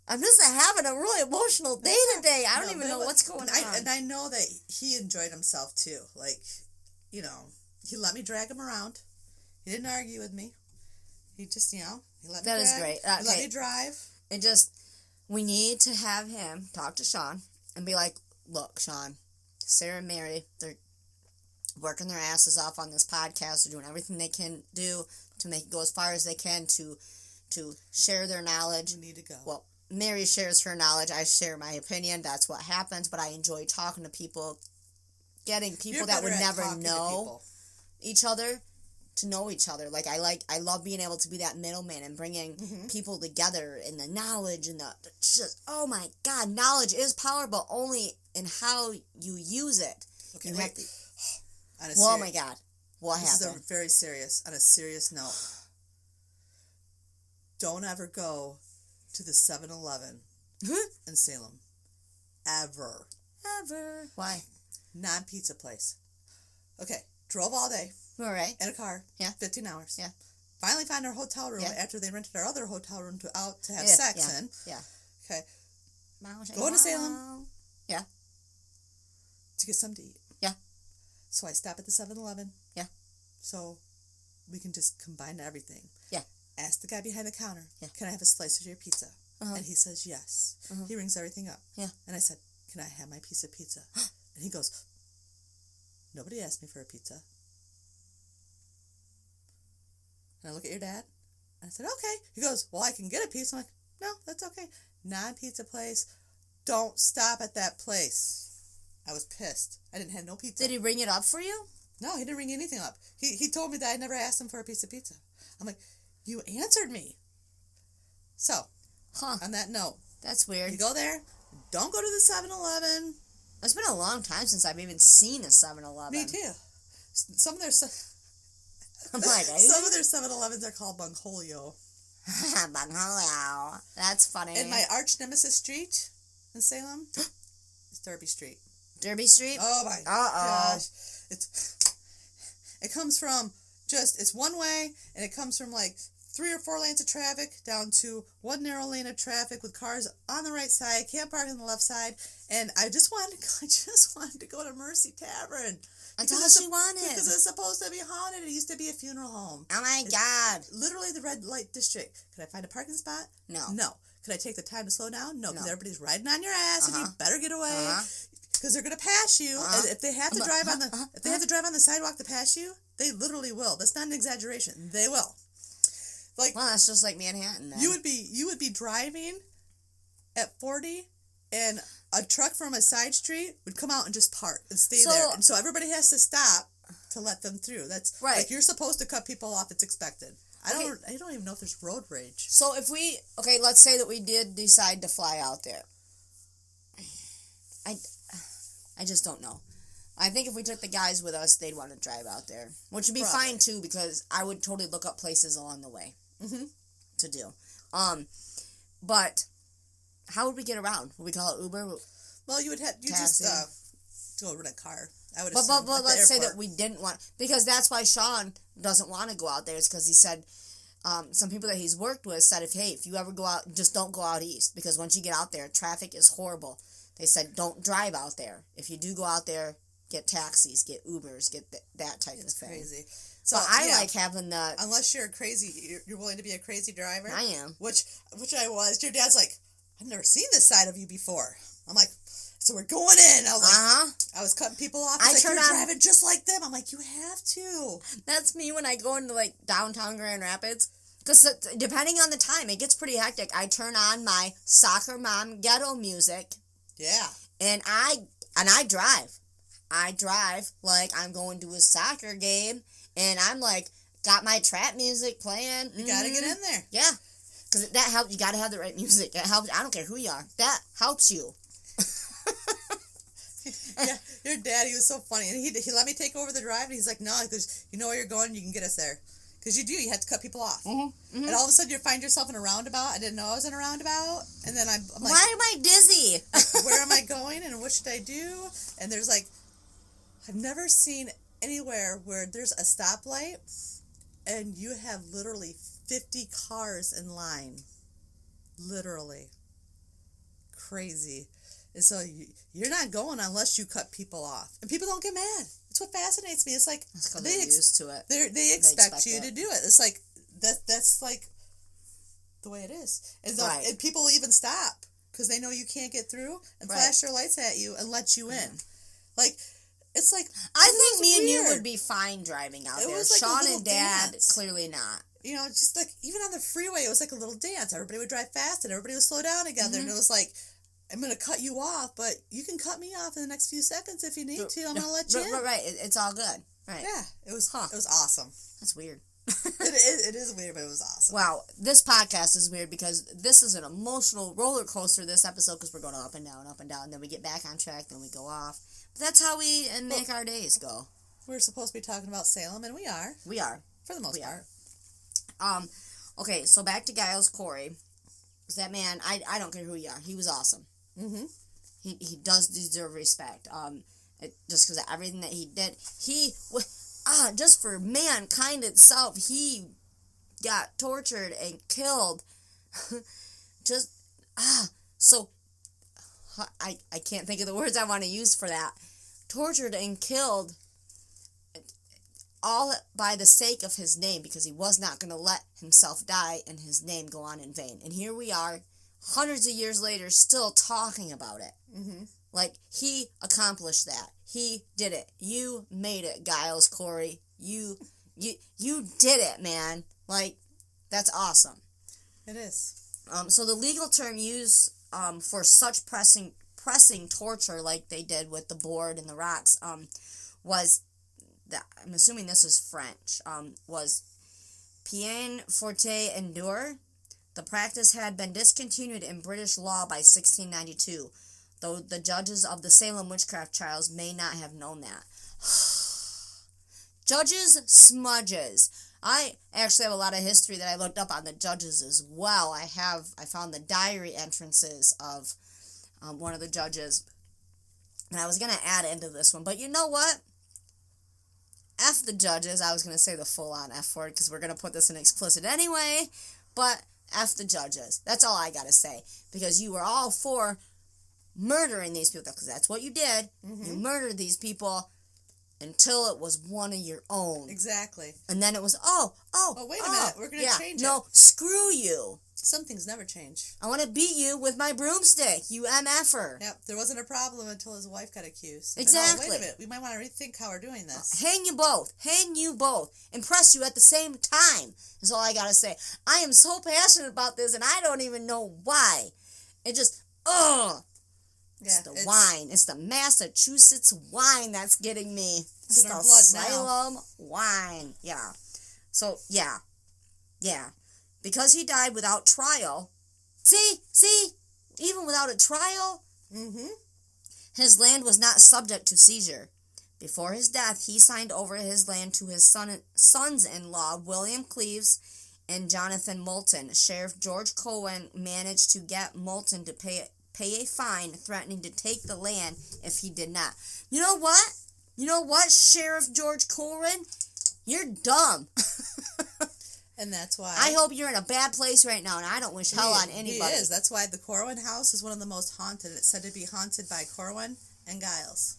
Speaker 1: I'm just having a really emotional day today. I don't even know what's going on.
Speaker 2: And I know that he enjoyed himself, too. Like, he let me drag him around. He didn't argue with me. He just, he let me
Speaker 1: That is great.
Speaker 2: He let me drive.
Speaker 1: And we need to have him talk to Sean and be like, look, Sean, Sarah and Mary, they're working their asses off on this podcast. They're doing everything they can do to make it go as far as they can to share their knowledge.
Speaker 2: We need to go.
Speaker 1: Well, Mary shares her knowledge. I share my opinion. That's what happens. But I enjoy talking to people, getting people that would never know each other to know each other. Like, I love being able to be that middleman and bringing people together, and the knowledge and just, oh my God, knowledge is power, but only in how you use it.
Speaker 2: Okay,
Speaker 1: you
Speaker 2: wait.
Speaker 1: Oh my God. What happened?
Speaker 2: This is very serious. On a serious note, don't ever go to the 7-Eleven in Salem. Ever.
Speaker 1: Why?
Speaker 2: Non-pizza place. Okay, drove all day.
Speaker 1: All right.
Speaker 2: In a car.
Speaker 1: Yeah.
Speaker 2: 15 hours.
Speaker 1: Yeah.
Speaker 2: Finally found our hotel room after they rented our other hotel room to have sex in.
Speaker 1: Yeah.
Speaker 2: Okay. Going to Salem.
Speaker 1: Yeah.
Speaker 2: To get something to eat.
Speaker 1: Yeah.
Speaker 2: So I stop at the 7-Eleven.
Speaker 1: Yeah.
Speaker 2: So we can just combine everything.
Speaker 1: Yeah.
Speaker 2: Ask the guy behind the counter,
Speaker 1: yeah.
Speaker 2: Can I have a slice of your pizza? And he says yes. He rings everything up.
Speaker 1: Yeah.
Speaker 2: And I said, can I have my piece of pizza? And he goes, nobody asked me for a pizza. And I look at your dad, and I said, okay. He goes, well, I can get a piece. I'm like, no, that's okay. Non-pizza place. Don't stop at that place. I was pissed. I didn't have no pizza.
Speaker 1: Did he ring it up for you?
Speaker 2: No, he didn't ring anything up. He told me that I never asked him for a piece of pizza. I'm like, you answered me. So, on that note.
Speaker 1: That's weird.
Speaker 2: You go there, don't go to the 7-Eleven.
Speaker 1: It's been a long time since I've even seen a 7-Eleven.
Speaker 2: Me too. Some of their...
Speaker 1: I'm like,
Speaker 2: some of their 7-Elevens are called Bungholio.
Speaker 1: Bungholio. That's funny.
Speaker 2: And my arch nemesis street in Salem is Derby Street.
Speaker 1: Derby Street?
Speaker 2: Oh my gosh. It comes from it's one way, and it comes from like 3 or 4 lanes of traffic down to one narrow lane of traffic with cars on the right side, can't park on the left side. And I just wanted to go to Mercy Tavern.
Speaker 1: That's all she wanted.
Speaker 2: Because it's supposed to be haunted. It used to be a funeral home.
Speaker 1: Oh my God.
Speaker 2: Literally the red light district. Could I find a parking spot?
Speaker 1: No.
Speaker 2: Could I take the time to slow down? No, because everybody's riding on your ass and you better get away. Because they're going to pass you. And if they have to drive on the sidewalk to pass you, they literally will. That's not an exaggeration. They will. Like,
Speaker 1: well, that's just like Manhattan then.
Speaker 2: You would be driving at 40 and a truck from a side street would come out and just park and stay there. And so everybody has to stop to let them through. That's right. Like, you're supposed to cut people off. It's expected. I don't even know if there's road rage.
Speaker 1: So if let's say that we did decide to fly out there. I just don't know. I think if we took the guys with us, they'd want to drive out there, which would be fine too, because I would totally look up places along the way to do. But how would we get around? Would we call it Uber?
Speaker 2: Well, you just go rent a car. I would.
Speaker 1: But let's say that we didn't want, because that's why Sean doesn't want to go out there. It's because he said some people that he's worked with said if you ever go out, just don't go out east, because once you get out there, traffic is horrible. They said don't drive out there. If you do go out there, get taxis, get Ubers, get that type of thing.
Speaker 2: Crazy.
Speaker 1: So I like having the...
Speaker 2: Unless you're you're willing to be a crazy driver.
Speaker 1: I am.
Speaker 2: Which I was. Your dad's like, I've never seen this side of you before. I'm like, so we're going in. I was like, I was cutting people off. You're driving just like them. I'm like, you have to.
Speaker 1: That's me when I go into like downtown Grand Rapids. Because depending on the time, it gets pretty hectic. I turn on my soccer mom ghetto music.
Speaker 2: Yeah.
Speaker 1: And I drive. I drive like I'm going to a soccer game, and I'm like, got my trap music playing.
Speaker 2: You gotta get in there.
Speaker 1: Yeah. Because that helps. You got to have the right music. It helps. I don't care who you are. That helps you.
Speaker 2: Yeah, your dad, he was so funny. And he let me take over the drive, and he's like, no, because you know where you're going, you can get us there. Because you have to cut people off. Mm-hmm, mm-hmm. And all of a sudden you find yourself in a roundabout. I didn't know I was in a roundabout. And then I'm like,
Speaker 1: why am I dizzy?
Speaker 2: Like, where am I going and what should I do? And there's like, I've never seen anywhere where there's a stoplight and you have literally 50 cars in line. Literally. Crazy. And so you're not going unless you cut people off. And people don't get mad. That's what fascinates me. It's like
Speaker 1: they're used to it.
Speaker 2: They expect you to do it. It's like that's like the way it is. And, right. And people will even stop because they know you can't get through and flash their lights at you and let you in. Like it's like
Speaker 1: I think me and you would be fine driving out there. Like Sean and Dad clearly not.
Speaker 2: You know, just like even on the freeway, it was like a little dance. Everybody would drive fast and everybody would slow down together, and it was like, I'm going to cut you off, but you can cut me off in the next few seconds if you need to. I'm going to let you in.
Speaker 1: Right. It's all good. Right.
Speaker 2: Yeah. It was awesome.
Speaker 1: That's weird.
Speaker 2: It is weird, but it was awesome.
Speaker 1: Wow. This podcast is weird because this is an emotional roller coaster this episode because we're going up and down, and then we get back on track, then we go off. But that's how we make our days go.
Speaker 2: We're supposed to be talking about Salem, and we are.
Speaker 1: We are.
Speaker 2: For the most part.
Speaker 1: Okay, so back to Giles Corey. That man, I don't care who you are. He was awesome. Mm-hmm. He does deserve respect. Just because of everything that he did. Just for mankind itself, he got tortured and killed. So I can't think of the words I want to use for that. Tortured and killed all by the sake of his name, because he was not going to let himself die and his name go on in vain. And here we are, hundreds of years later, still talking about it. Mm-hmm. Like, he accomplished that. He did it. You made it, Giles Corey. You did it, man. Like, that's awesome.
Speaker 2: It is. So
Speaker 1: the legal term used for such pressing torture, like they did with the board and the rocks, was, I'm assuming this is French, was peine forte endure. The practice had been discontinued in British law by 1692, though the judges of the Salem witchcraft trials may not have known that. Judges, smudges. I actually have a lot of history that I looked up on the judges as well. I found the diary entrances of one of the judges, and I was going to add into this one, but you know what? F the judges. I was going to say the full-on F word because we're going to put this in explicit anyway, but F the judges. That's all I got to say, because you were all for murdering these people, because that's what you did. Mm-hmm. You murdered these people until it was one of your own.
Speaker 2: Exactly.
Speaker 1: And then it was,
Speaker 2: wait a minute. We're going to change it.
Speaker 1: No, screw you.
Speaker 2: Some things never change.
Speaker 1: I want to beat you with my broomstick, you MFer.
Speaker 2: Yep, there wasn't a problem until his wife got accused.
Speaker 1: Exactly.
Speaker 2: Wait a minute, we might want to rethink how we're doing this.
Speaker 1: Hang you both. Impress you at the same time, is all I got to say. I am so passionate about this, and I don't even know why. It just, It's the wine. It's the Massachusetts wine that's getting me.
Speaker 2: It's in our blood
Speaker 1: Salem wine. Yeah. So, yeah. Because he died without trial. See? Even without a trial, his land was not subject to seizure. Before his death, he signed over his land to his sons-in-law, William Cleves and Jonathan Moulton. Sheriff George Cohen managed to get Moulton to pay a fine, threatening to take the land if he did not. You know what, Sheriff George Cohen? You're dumb.
Speaker 2: And that's why
Speaker 1: I hope you're in a bad place right now, and I don't wish hell on anybody.
Speaker 2: He is. That's why the Corwin house is one of the most haunted. It's said to be haunted by Corwin and Giles.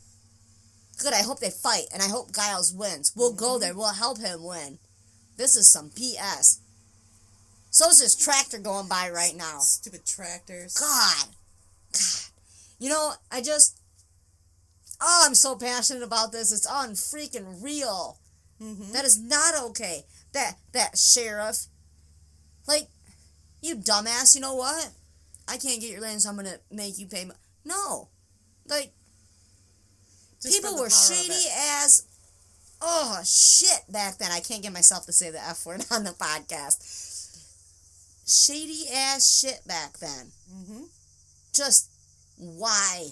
Speaker 1: Good, I hope they fight, and I hope Giles wins. We'll go there. We'll help him win. This is some BS. So's this tractor going by right now.
Speaker 2: Stupid tractors.
Speaker 1: God. You know, I'm so passionate about this. It's unfreaking real. Mm-hmm. That is not okay. That sheriff. Like, you dumbass, you know what? I can't get your land, so I'm going to make you pay. No. Like, just people were shady as, shit back then. I can't get myself to say the F word on the podcast. shady ass shit back then.
Speaker 2: Mm-hmm.
Speaker 1: Just why?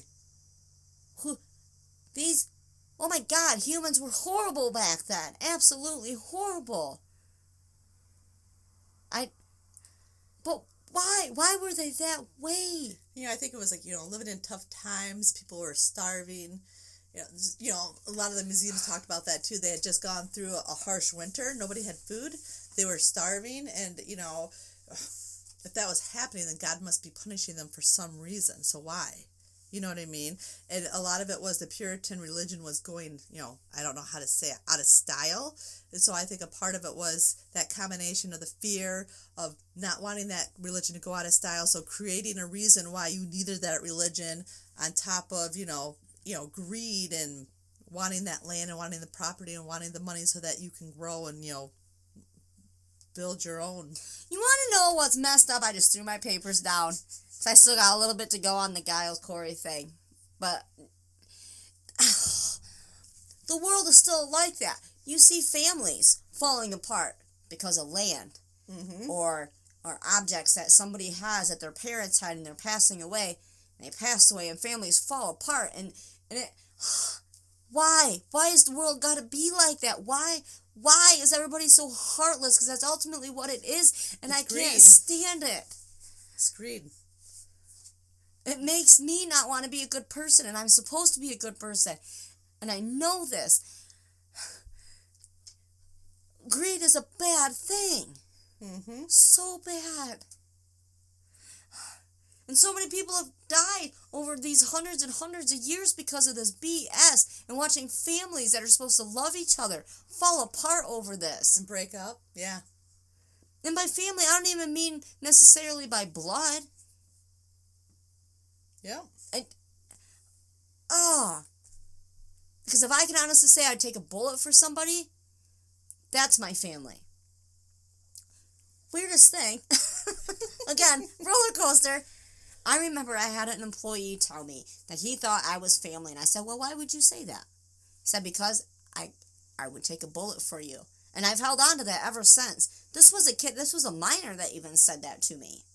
Speaker 1: Oh my God, humans were horrible back then. Absolutely horrible. But why? Why were they that way?
Speaker 2: I think it was like, living in tough times. People were starving. A lot of the museums talked about that too. They had just gone through a harsh winter. Nobody had food. They were starving. And, if that was happening, then God must be punishing them for some reason. So why? You know what I mean? And a lot of it was the Puritan religion was going, I don't know how to say it, out of style. And so I think a part of it was that combination of the fear of not wanting that religion to go out of style. So creating a reason why you needed that religion on top of, greed and wanting that land and wanting the property and wanting the money so that you can grow and, build your own.
Speaker 1: You want to know what's messed up? I just threw my papers down. So I still got a little bit to go on the Giles Corey thing. But the world is still like that. You see families falling apart because of land.
Speaker 2: Mm-hmm.
Speaker 1: Or objects that somebody has that their parents had and they're passing away. And they pass away and families fall apart. And it... Why? Why has the world got to be like that? Why is everybody so heartless? Because that's ultimately what it is. And I can't stand it.
Speaker 2: It's greed.
Speaker 1: It makes me not want to be a good person, and I'm supposed to be a good person. And I know this. Greed is a bad thing.
Speaker 2: Mm-hmm.
Speaker 1: So bad. And so many people have died over these hundreds and hundreds of years because of this BS, and watching families that are supposed to love each other fall apart over this.
Speaker 2: And break up, yeah.
Speaker 1: And by family, I don't even mean necessarily by blood.
Speaker 2: Yeah.
Speaker 1: Because if I can honestly say I'd take a bullet for somebody, that's my family. Weirdest thing. Again, roller coaster. I remember I had an employee tell me that he thought I was family. And I said, well, why would you say that? He said, because I would take a bullet for you. And I've held on to that ever since. This was a minor that even said that to me.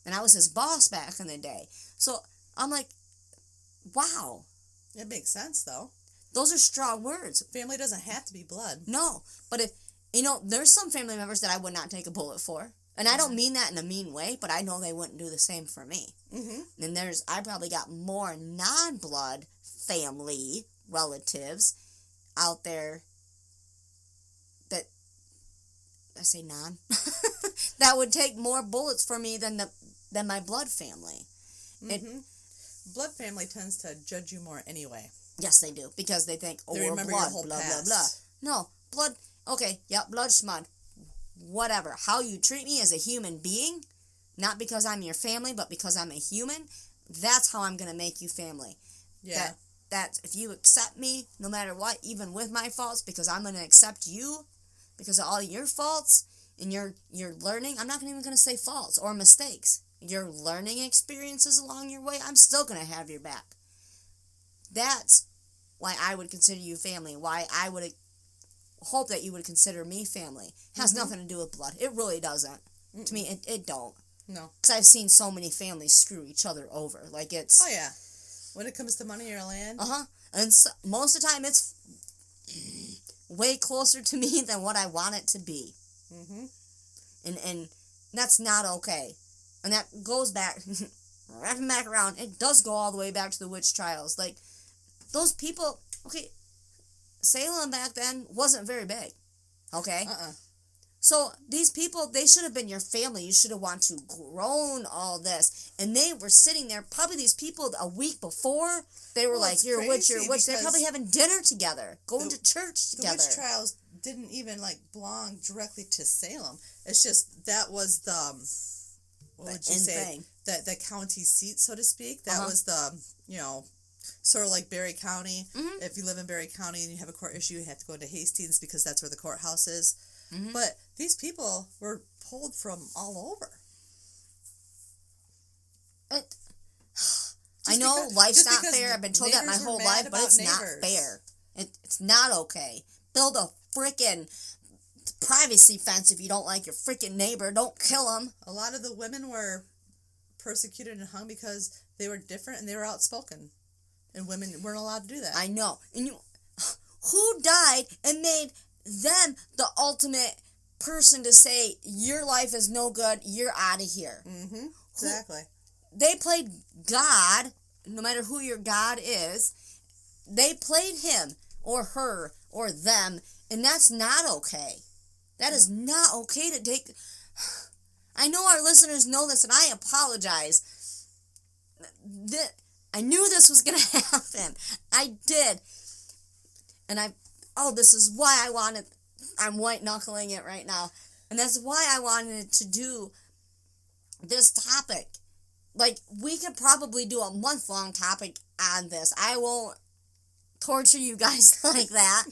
Speaker 1: And I was his boss back in the day. So I'm like, wow.
Speaker 2: It makes sense, though.
Speaker 1: Those are strong words.
Speaker 2: Family doesn't have to be blood.
Speaker 1: No, but if, there's some family members that I would not take a bullet for. And I don't mean that in a mean way, but I know they wouldn't do the same for me.
Speaker 2: Mm-hmm.
Speaker 1: And I probably got more non-blood family relatives out there that, I say non, that would take more bullets for me than my blood family.
Speaker 2: Mm-hmm. Blood family tends to judge you more anyway.
Speaker 1: Yes, they do, because they think,
Speaker 2: they
Speaker 1: we're
Speaker 2: remember
Speaker 1: blood,
Speaker 2: your whole
Speaker 1: blah,
Speaker 2: past.
Speaker 1: blah, blah. No, blood, okay, yeah, blood schmud. Whatever. How you treat me as a human being, not because I'm your family, but because I'm a human, that's how I'm going to make you family.
Speaker 2: Yeah.
Speaker 1: That if you accept me, no matter what, even with my faults, because I'm going to accept you, because of all your faults, and your learning, I'm not even going to say faults or mistakes. Your learning experiences along your way, I'm still going to have your back. That's why I would consider you family, why I would hope that you would consider me family. It has nothing to do with blood. It really doesn't. Mm-mm. To me, it don't.
Speaker 2: No.
Speaker 1: Because I've seen so many families screw each other over. Like, it's...
Speaker 2: Oh, yeah. When it comes to money or land.
Speaker 1: Uh-huh. And so, most of the time, it's way closer to me than what I want it to be.
Speaker 2: Mm-hmm.
Speaker 1: And that's not okay. And that goes back, wrapping back around, it does go all the way back to the witch trials. Like, those people... Okay, Salem back then wasn't very big. Okay? So these people, they should have been your family. You should have wanted to grown all this. And they were sitting there, probably these people a week before, they were like, you're a witch, you're a witch. They're probably having dinner together, going to church together.
Speaker 2: The witch trials didn't even belong directly to Salem. It's just, that was the, what would you say?
Speaker 1: Thing.
Speaker 2: The county seat, so to speak. That was the, sort of like Berry County.
Speaker 1: Mm-hmm.
Speaker 2: If you live in Berry County and you have a court issue, you have to go into Hastings because that's where the courthouse is.
Speaker 1: Mm-hmm.
Speaker 2: But these people were pulled from all over.
Speaker 1: I know life's not fair. I've been told that my whole life, but it's not fair. It's not okay. Build a frickin' privacy fence if you don't like your freaking neighbor. Don't kill him.
Speaker 2: A lot of the women were persecuted and hung because they were different and they were outspoken. And women weren't allowed to do that.
Speaker 1: I know. And who died and made them the ultimate person to say, your life is no good, you're out of here?
Speaker 2: Mm-hmm. Exactly.
Speaker 1: They played God, no matter who your God is. They played him or her or them, and that's not okay. That is not okay to take. I know our listeners know this, and I apologize. I knew this was going to happen. I did. And this is why I'm white-knuckling it right now. And that's why I wanted to do this topic. Like, we could probably do a month-long topic on this. I won't torture you guys like that,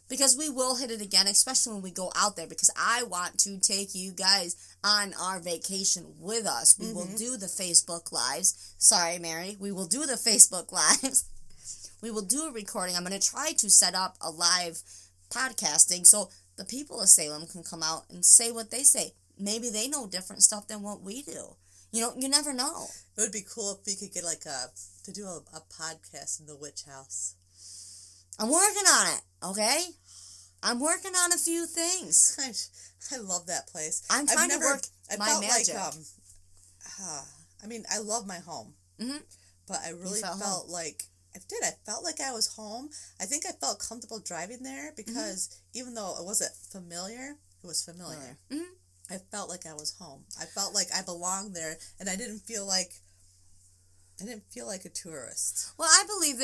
Speaker 1: because we will hit it again, especially when we go out there, because I want to take you guys on our vacation with us. We will do the Facebook Lives. Sorry, Mary. We will do the Facebook Lives. We will do a recording. I'm going to try to set up a live podcasting so the people of Salem can come out and say what they say. Maybe they know different stuff than what we do. You never know.
Speaker 2: It would be cool if we could get to do a podcast in the witch house.
Speaker 1: I'm working on it, okay? I'm working on a few things.
Speaker 2: I love that place.
Speaker 1: I'm trying to work my magic.
Speaker 2: I love my home. Mm-hmm. But I really felt like I was home. I think I felt comfortable driving there because even though it wasn't familiar, it was familiar. Mm-hmm. I felt like I was home. I felt like I belonged there, and I didn't feel like a tourist.
Speaker 1: Well, I believe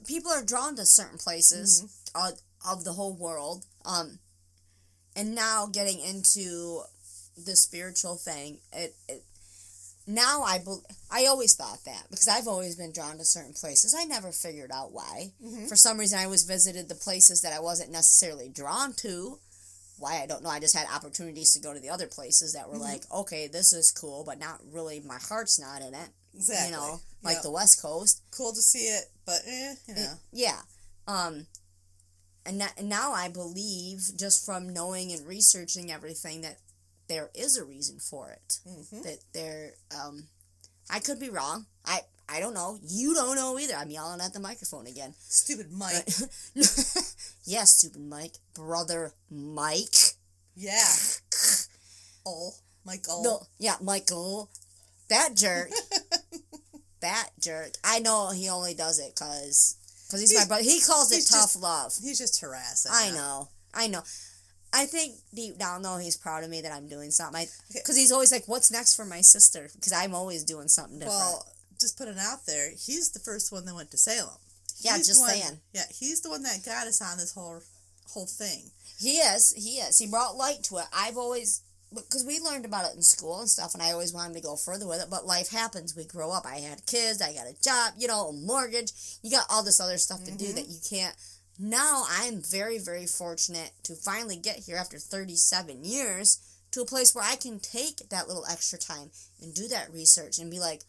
Speaker 1: people are drawn to certain places of the whole world, and now getting into the spiritual thing. Now I always thought that, because I've always been drawn to certain places. I never figured out why. Mm-hmm. For some reason, I always visited the places that I wasn't necessarily drawn to. Why, I don't know. I just had opportunities to go to the other places that were like, okay, this is cool, but not really, my heart's not in it.
Speaker 2: Exactly.
Speaker 1: Like the West Coast.
Speaker 2: Cool to see it, but
Speaker 1: Yeah. And now I believe, just from knowing and researching everything, that there is a reason for it. Mm-hmm. That I could be wrong. I don't know. You don't know either. I'm yelling at the microphone again.
Speaker 2: Stupid Mike.
Speaker 1: Yeah, stupid Mike. Brother Mike.
Speaker 2: Yeah. Michael.
Speaker 1: No, yeah, Michael. That jerk. That jerk. I know he only does it because he's my brother. He calls it tough love.
Speaker 2: He's just harassing.
Speaker 1: I know. I think deep down, though, he's proud of me that I'm doing something. Because he's always like, what's next for my sister? Because I'm always doing something different. Well,
Speaker 2: just put it out there. He's the first one that went to Salem.
Speaker 1: Saying.
Speaker 2: Yeah, he's the one that got us on this whole thing.
Speaker 1: He is. He brought light to it. I've always... Because we learned about it in school and stuff, and I always wanted to go further with it, but life happens. We grow up. I had kids. I got a job, a mortgage. You got all this other stuff to do that you can't... Now, I'm very, very fortunate to finally get here after 37 years to a place where I can take that little extra time and do that research and be like,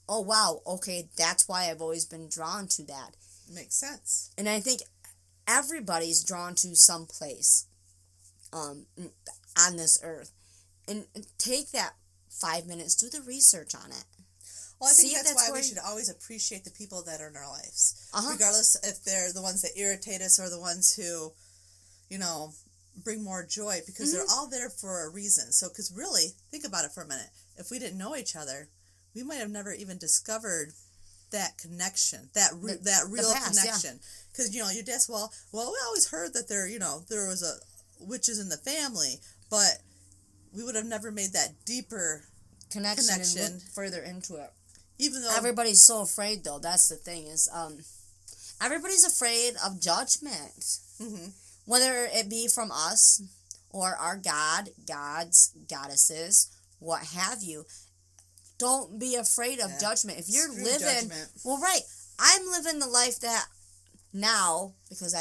Speaker 1: oh, wow, okay, that's why I've always been drawn to that.
Speaker 2: Makes sense.
Speaker 1: And I think everybody's drawn to some place on this earth. And take that 5 minutes, do the research on it.
Speaker 2: Well, I think that's why we should always appreciate the people that are in our lives. Regardless if they're the ones that irritate us or the ones who, bring more joy, because they're all there for a reason. So, because really, think about it for a minute. If we didn't know each other, we might have never even discovered that connection, that real connection. Because, your dad's, well, we always heard that there was witches in the family, but we would have never made that deeper connection.
Speaker 1: And look further into it.
Speaker 2: Even though
Speaker 1: everybody's so afraid, though. That's the thing is, everybody's afraid of judgment. Mm-hmm. Whether it be from us or our gods, goddesses, what have you. Don't be afraid of judgment. If you're living... Judgment. Well, right. I'm living the life that now, because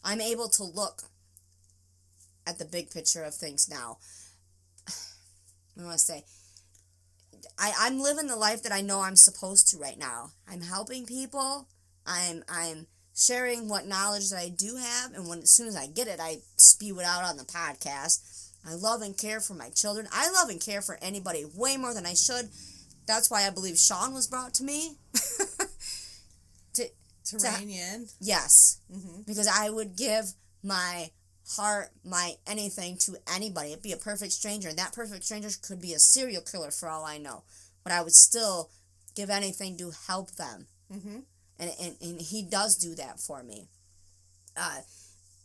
Speaker 1: I'm able to look at the big picture of things now. I want to say... I'm living the life that I know I'm supposed to right now. I'm helping people. I'm sharing what knowledge that I do have, and as soon as I get it, I spew it out on the podcast. I love and care for my children. I love and care for anybody way more than I should. That's why I believe Sean was brought to me.
Speaker 2: to rein you in?
Speaker 1: Yes. Mm-hmm. Because I would give my heart, my anything to anybody. It'd be a perfect stranger, and that perfect stranger could be a serial killer for all I know. But I would still give anything to help them. Mm-hmm. And he does do that for me.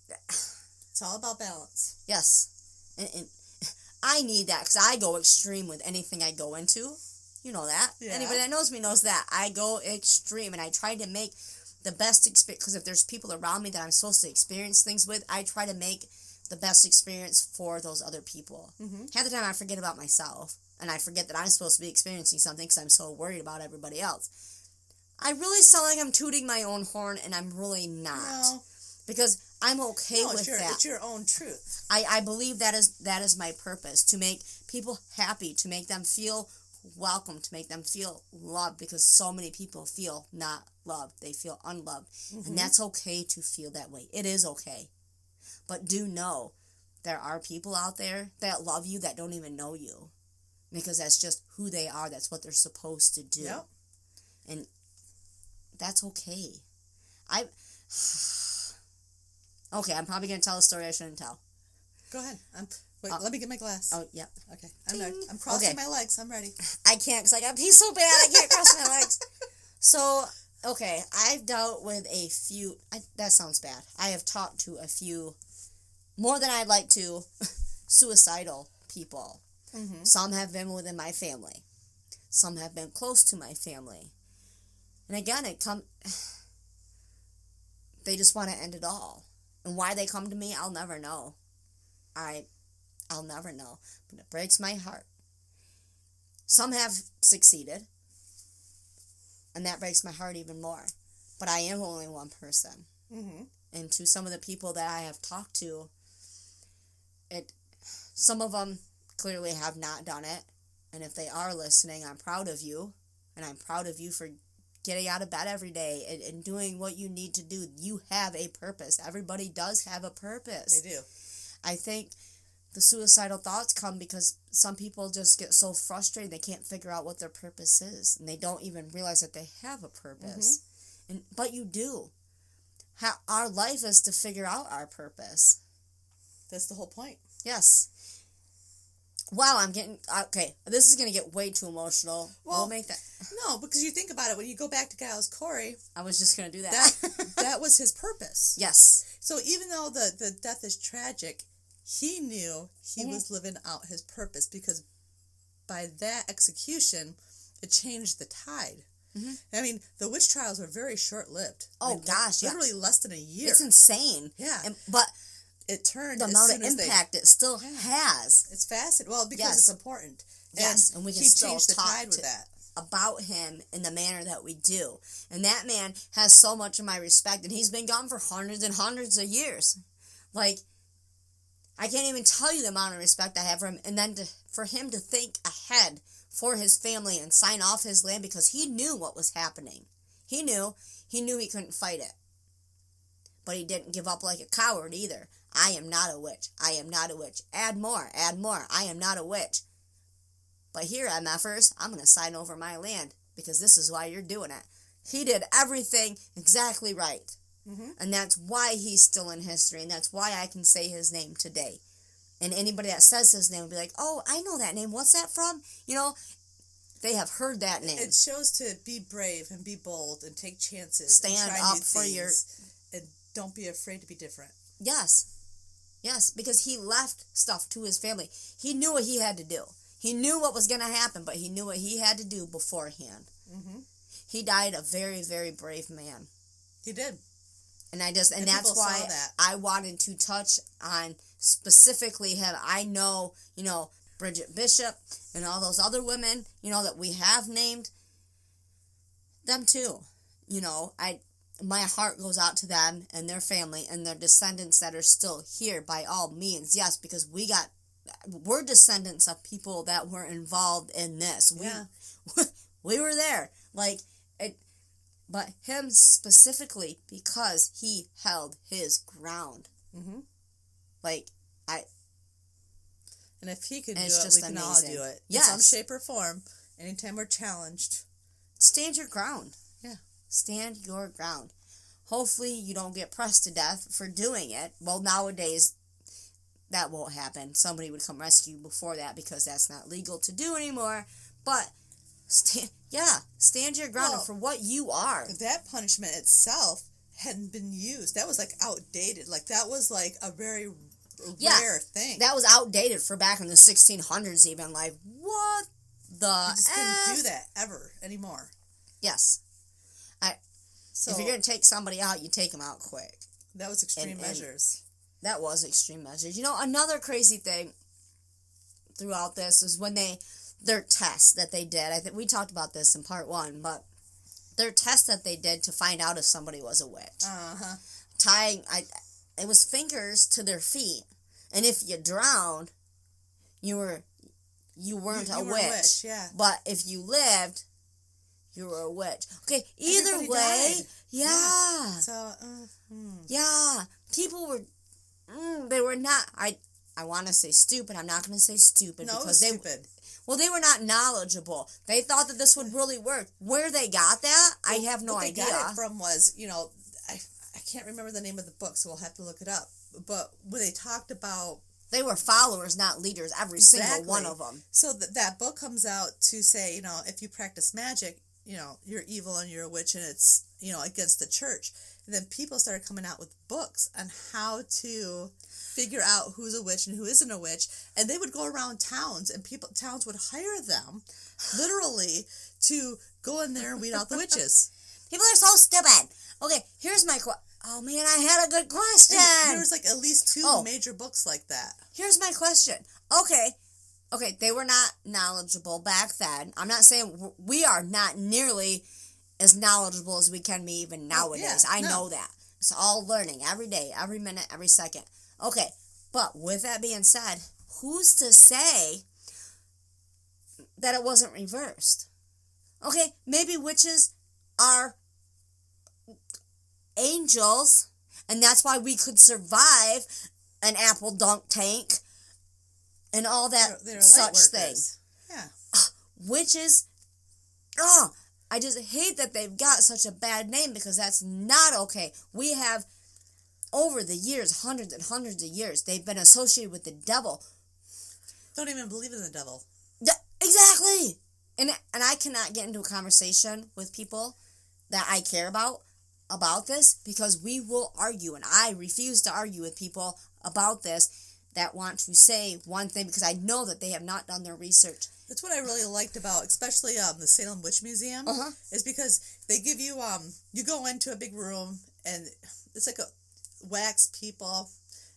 Speaker 2: It's all about balance.
Speaker 1: Yes. And I need that because I go extreme with anything I go into. You know that. Yeah. Anybody that knows me knows that. I go extreme, and I try to make the best experience, because if there's people around me that I'm supposed to experience things with, I try to make the best experience for those other people. Mm-hmm. Half the time I forget about myself, and I forget that I'm supposed to be experiencing something because I'm so worried about everybody else. I really sound like I'm tooting my own horn, and I'm really not. No. Because I'm okay with that.
Speaker 2: It's your own truth.
Speaker 1: I believe that is my purpose, to make people happy, to make them feel welcome, to make them feel loved, because so many people feel not loved. They feel unloved. Mm-hmm. And that's okay to feel that way. It is okay. But do know there are people out there that love you that don't even know you, because that's just who they are. That's what they're supposed to do. Yep. And that's okay. Okay, I'm probably going to tell a story I shouldn't tell.
Speaker 2: Go ahead. Let me get my glass.
Speaker 1: Oh, yep.
Speaker 2: Okay. I'm crossing my legs. I'm ready.
Speaker 1: I can't because I got pee so bad I can't cross my legs. So, okay, I've dealt with a few... that sounds bad. I have talked to a few, more than I'd like to, suicidal people. Mm-hmm. Some have been within my family. Some have been close to my family. And again, they just want to end it all. And why they come to me, I'll never know. I'll never know. But it breaks my heart. Some have succeeded. And that breaks my heart even more. But I am only one person. Mm-hmm. And to some of the people that I have talked to, some of them clearly have not done it. And if they are listening, I'm proud of you. And I'm proud of you for getting out of bed every day and doing what you need to do. You have a purpose. Everybody does have a purpose.
Speaker 2: They do. I
Speaker 1: think the suicidal thoughts come because some people just get so frustrated they can't figure out what their purpose is, and they don't even realize that they have a purpose. Mm-hmm. But you do. Our life is to figure out our purpose.
Speaker 2: That's the whole point.
Speaker 1: Yes. Wow, I'm getting... Okay, this is going to get way too emotional. We'll make that...
Speaker 2: No, because you think about it, when you go back to Giles Corey...
Speaker 1: I was just going to do that.
Speaker 2: That was his purpose.
Speaker 1: Yes.
Speaker 2: So even though the death is tragic, he knew he was living out his purpose, because by that execution, it changed the tide. Mm-hmm. I mean, the witch trials were very short-lived.
Speaker 1: Oh, gosh,
Speaker 2: literally less than a year.
Speaker 1: It's insane.
Speaker 2: Yeah.
Speaker 1: But...
Speaker 2: It turned
Speaker 1: the amount of impact it still has.
Speaker 2: It's fascinating. Well, because it's important.
Speaker 1: And we can still talk with that about him in the manner that we do. And that man has so much of my respect, and he's been gone for hundreds and hundreds of years. Like, I can't even tell you the amount of respect I have for him. And then for him to think ahead for his family and sign off his land, because he knew what was happening. He knew he couldn't fight it. But he didn't give up like a coward either. I am not a witch. I am not a witch. Add more. I am not a witch. But here, MFers, I'm going to sign over my land, because this is why you're doing it. He did everything exactly right. Mm-hmm. And that's why he's still in history, and that's why I can say his name today. And anybody that says his name will be like, oh, I know that name. What's that from? You know, they have heard that name.
Speaker 2: It shows to be brave and be bold and take chances.
Speaker 1: Stand up for your...
Speaker 2: And don't be afraid to be different.
Speaker 1: Yes. Yes, because he left stuff to his family. He knew what he had to do. He knew what was going to happen, but he knew what he had to do beforehand. Mm-hmm. He died a very, very brave man.
Speaker 2: He did.
Speaker 1: And that's why I wanted to touch on specifically him. I know, Bridget Bishop and all those other women, that we have named, them too. My heart goes out to them and their family and their descendants that are still here, by all means. Yes, because we're descendants of people that were involved in this. We were there. Like, but him specifically because he held his ground.
Speaker 2: Mm-hmm.
Speaker 1: Like,
Speaker 2: And if he can do
Speaker 1: it's
Speaker 2: it,
Speaker 1: just
Speaker 2: we can
Speaker 1: amazing.
Speaker 2: all do it.
Speaker 1: Yes.
Speaker 2: In some shape or form. Anytime we're challenged.
Speaker 1: Stand your ground.
Speaker 2: Yeah.
Speaker 1: Stand your ground. Hopefully you don't get pressed to death for doing it. Well, nowadays, that won't happen. Somebody would come rescue you before that because that's not legal to do anymore. But, stand your ground for what you are.
Speaker 2: That punishment itself hadn't been used. That was, like, outdated. Like, that was, like, a very rare thing.
Speaker 1: That was outdated for back in the 1600s even. Like, what the
Speaker 2: You just couldn't do that ever anymore.
Speaker 1: Yes. If you're going to take somebody out, you take them out quick.
Speaker 2: That was extreme measures.
Speaker 1: That was extreme measures. You know, another crazy thing throughout this is when their tests that they did. I think we talked about this in part 1, but their test that they did to find out if somebody was a witch.
Speaker 2: Uh-huh.
Speaker 1: It was fingers to their feet. And if you drowned, you weren't a witch.
Speaker 2: Yeah.
Speaker 1: But if you lived, you were a witch. Okay, either
Speaker 2: Everybody
Speaker 1: way,
Speaker 2: died.
Speaker 1: yeah.
Speaker 2: So,
Speaker 1: yeah, people were, they were not, I want to say stupid. I'm not going to say stupid because
Speaker 2: stupid.
Speaker 1: They were not knowledgeable. They thought that this would really work. Where they got that, I have no idea.
Speaker 2: What they got it from was, I can't remember the name of the book, so we'll have to look it up. But when they talked about...
Speaker 1: They were followers, not leaders, every single one of them.
Speaker 2: So that book comes out to say, if you practice magic, you're evil and you're a witch and it's, against the church. And then people started coming out with books on how to figure out who's a witch and who isn't a witch. And they would go around towns and towns would hire them, literally, to go in there and weed out the witches.
Speaker 1: People are so stupid. Okay, here's my question. Oh, man, I had a good question.
Speaker 2: And there was, like, at least 2 major books like that.
Speaker 1: Here's my question. Okay, they were not knowledgeable back then. I'm not saying we are not nearly as knowledgeable as we can be even nowadays. I know that. It's all learning every day, every minute, every second. Okay, but with that being said, who's to say that it wasn't reversed? Okay, maybe witches are angels, and that's why we could survive an apple dunk tank and all that
Speaker 2: they're
Speaker 1: such thing.
Speaker 2: Yeah.
Speaker 1: Witches, I just hate that they've got such a bad name because that's not okay. We have, over the years, hundreds and hundreds of years, they've been associated with the devil.
Speaker 2: Don't even believe in the devil.
Speaker 1: Exactly. And I cannot get into a conversation with people that I care about this because we will argue, and I refuse to argue with people about this that want to say one thing because I know that they have not done their research.
Speaker 2: That's what I really liked about, especially the Salem Witch Museum, is because they give you, you go into a big room, and it's like a wax people,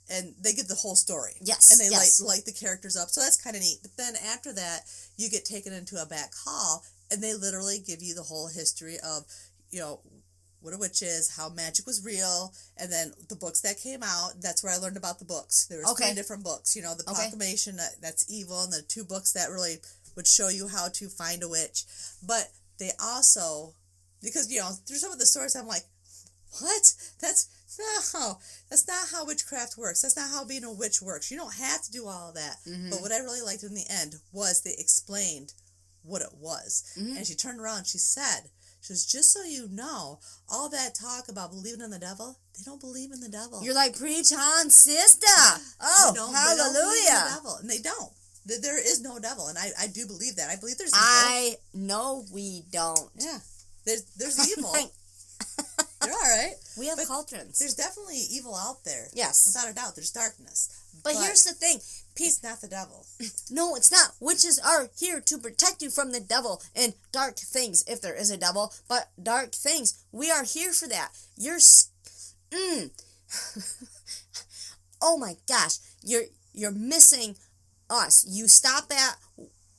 Speaker 2: and they give the whole story.
Speaker 1: Yes,
Speaker 2: and they light the characters up, so that's kind of neat. But then after that, you get taken into a back hall, and they literally give you the whole history of, what a witch is, how magic was real, and then the books that came out. That's where I learned about the books. There was 3 different books. The Proclamation, that's evil, and the 2 books that really would show you how to find a witch. But they also, because, through some of the stories, I'm like, what? That's not how witchcraft works. That's not how being a witch works. You don't have to do all of that. Mm-hmm. But what I really liked in the end was they explained what it was. Mm-hmm. And she turned around and she said, just so you know, all that talk about believing in the devil, they don't believe in the devil.
Speaker 1: You're like, preach on, sister. Oh, hallelujah.
Speaker 2: They don't believe in the devil. And they don't. There is no devil. And I do believe that. I believe there's evil.
Speaker 1: I know we don't.
Speaker 2: Yeah. There's evil. You're all right.
Speaker 1: We have cauldrons.
Speaker 2: There's definitely evil out there.
Speaker 1: Yes.
Speaker 2: Without a doubt. There's darkness.
Speaker 1: But here's the thing.
Speaker 2: It's not the devil.
Speaker 1: No, it's not. Witches are here to protect you from the devil and dark things, if there is a devil. But dark things, we are here for that. Oh my gosh. You're missing us. You stop at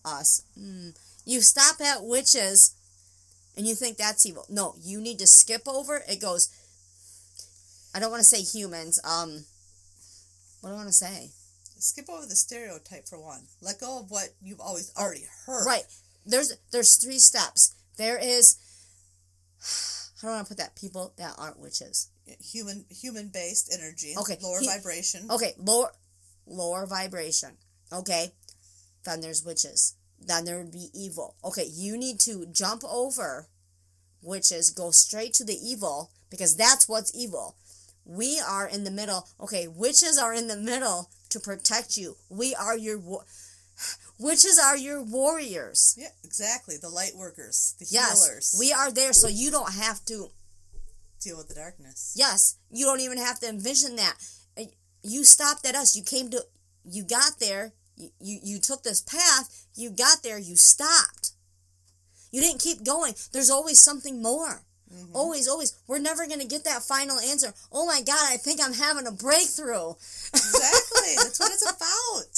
Speaker 1: us. You stop at witches and you think that's evil. No, you need to skip over. It goes, I don't want to say humans. What do I want to say?
Speaker 2: Skip over the stereotype for one. Let go of what you've always already heard.
Speaker 1: Right. There's 3 steps. There is, how do I want to put that? People that aren't witches.
Speaker 2: Human-based energy.
Speaker 1: Okay.
Speaker 2: Lower vibration.
Speaker 1: Okay, lower vibration. Okay. Then there's witches. Then there would be evil. Okay, you need to jump over witches, go straight to the evil, because that's what's evil. We are in the middle. Okay, witches are in the middle to protect you. We are your witches are your warriors.
Speaker 2: Yeah, exactly. The light workers, the
Speaker 1: yes,
Speaker 2: healers.
Speaker 1: We are there, so you don't have to
Speaker 2: deal with the darkness.
Speaker 1: Yes, you don't even have to envision that. You stopped at us. You got there. You took this path. You got there. You stopped. You didn't keep going. There's always something more. Mm-hmm. Always. We're never going to get that final answer. Oh my God, I think I'm having a breakthrough.
Speaker 2: Exactly. That's what it's about.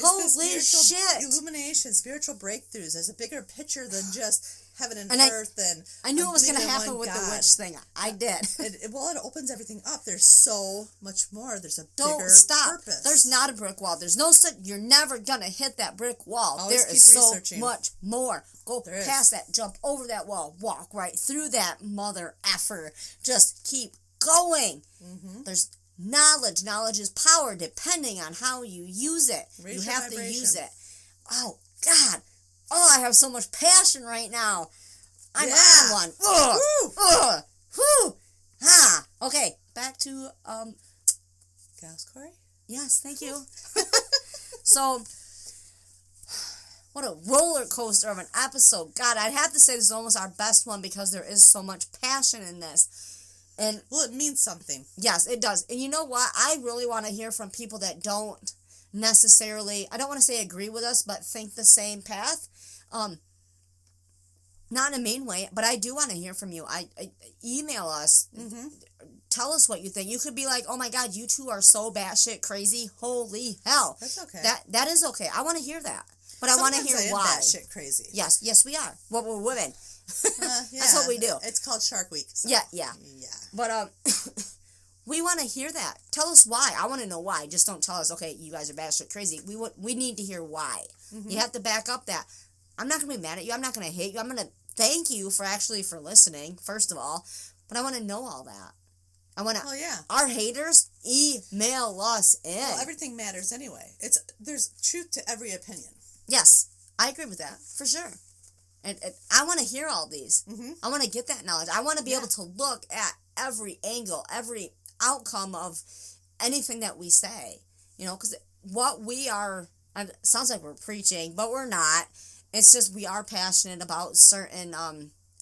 Speaker 1: Holy shit.
Speaker 2: Illumination, spiritual breakthroughs. There's a bigger picture than just heaven and earth.
Speaker 1: I knew it was going to happen with the witch thing. I did.
Speaker 2: It opens everything up. There's so much more. There's a bigger purpose.
Speaker 1: There's not a brick wall. There's no such. You're never going to hit that brick wall.
Speaker 2: Always
Speaker 1: there is so much more. Go past that. Jump over that wall. Walk right through that mother effer. Just keep going. Mm-hmm. There's knowledge. Knowledge is power depending on how you use it. You have to use it. Oh, God. Oh, I have so much passion right now. I'm on one. Okay, back to
Speaker 2: Giles Corey?
Speaker 1: Yes, thank you. So, what a roller coaster of an episode. God, I'd have to say this is almost our best one because there is so much passion in this. And
Speaker 2: well, it means something.
Speaker 1: Yes, it does. And you know what? I really want to hear from people that don't necessarily, I don't want to say agree with us, but think the same path. Not in a mean way, but I do want to hear from you. I email us. Mm-hmm. Tell us what you think. You could be like, oh my God, you two are so batshit crazy. Holy hell.
Speaker 2: That's okay.
Speaker 1: That is okay. I want to hear that. But I want to hear why.
Speaker 2: Batshit crazy.
Speaker 1: Yes, we are. Well, we're women.
Speaker 2: Yeah,
Speaker 1: that's what we do.
Speaker 2: It's called Shark Week. So.
Speaker 1: Yeah. But we want to hear that. Tell us why. I want to know why. Just don't tell us, okay, you guys are batshit crazy. We need to hear why. Mm-hmm. You have to back up that. I'm not going to be mad at you. I'm not going to hate you. I'm going to thank you for listening, first of all. But I want to know all that. I want to.
Speaker 2: Oh, yeah.
Speaker 1: Our haters, email us in.
Speaker 2: Well, everything matters anyway. There's truth to every opinion.
Speaker 1: Yes, I agree with that, for sure. And I want to hear all these. Mm-hmm. I want to get that knowledge. I want to be able to look at every angle, every outcome of anything that we say. You know, because what we are, it sounds like we're preaching, but we're not. It's just we are passionate about certain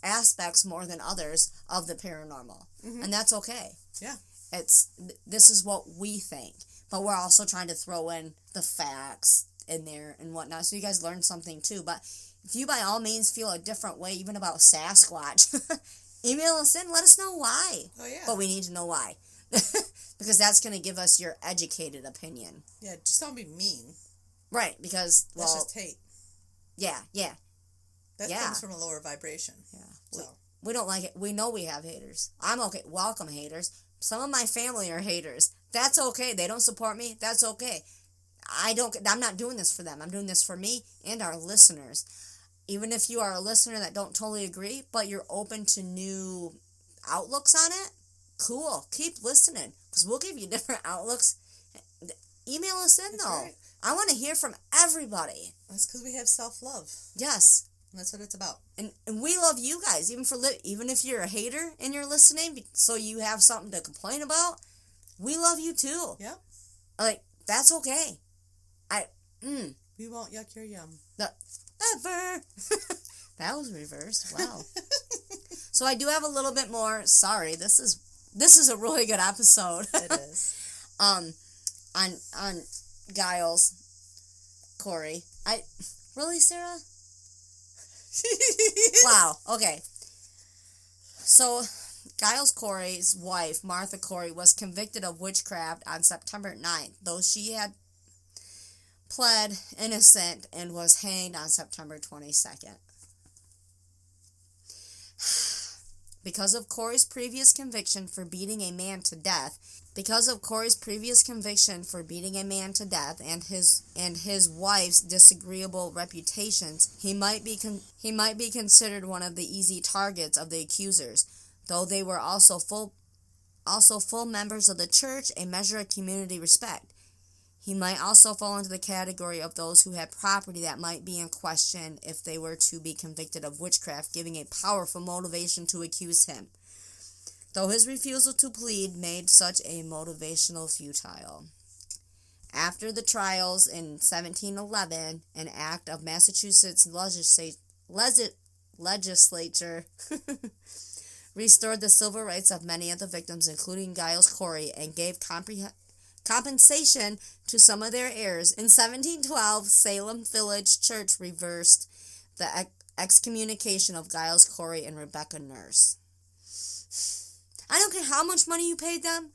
Speaker 1: aspects more than others of the paranormal. Mm-hmm. And that's okay.
Speaker 2: Yeah.
Speaker 1: This is what we think. But we're also trying to throw in the facts in there and whatnot. So you guys learn something too. But if you by all means feel a different way, even about Sasquatch, email us in. Let us know why.
Speaker 2: Oh, yeah.
Speaker 1: But we need to know why. Because that's going to give us your educated opinion.
Speaker 2: Yeah, just don't be mean.
Speaker 1: Right, because,
Speaker 2: that's just hate.
Speaker 1: Yeah.
Speaker 2: That comes from a lower vibration. Yeah. So.
Speaker 1: We don't like it. We know we have haters. I'm okay. Welcome, haters. Some of my family are haters. That's okay. They don't support me. That's okay. I'm not doing this for them. I'm doing this for me and our listeners. Even if you are a listener that don't totally agree, but you're open to new outlooks on it, cool. Keep listening, because we'll give you different outlooks. Email us in, though. Right. I want to hear from everybody.
Speaker 2: That's because we have self-love.
Speaker 1: Yes.
Speaker 2: And that's what it's about. And
Speaker 1: we love you guys, even if you're a hater and you're listening, so you have something to complain about, we love you too.
Speaker 2: Yeah.
Speaker 1: Like, that's okay.
Speaker 2: We won't yuck your yum.
Speaker 1: Ever. That was reversed. Wow. So I do have a little bit more. Sorry, this is a really good episode.
Speaker 2: It is.
Speaker 1: On Giles Corey. Really, Sarah? Wow. Okay. So, Giles Corey's wife, Martha Corey, was convicted of witchcraft on September 9th, though she had pled innocent and was hanged on September 22nd. Because of Corey's previous conviction for beating a man to death, and his wife's disagreeable reputations, he might be considered one of the easy targets of the accusers. though they were also full members of the church, a measure of community respect. He might also fall into the category of those who had property that might be in question if they were to be convicted of witchcraft, giving a powerful motivation to accuse him, though his refusal to plead made such a motivational futile. After the trials in 1711, an act of Massachusetts legislature restored the civil rights of many of the victims, including Giles Corey, and gave compensation to some of their heirs. In 1712, Salem Village Church reversed the excommunication of Giles Corey and Rebecca Nurse. I don't care how much money you paid them.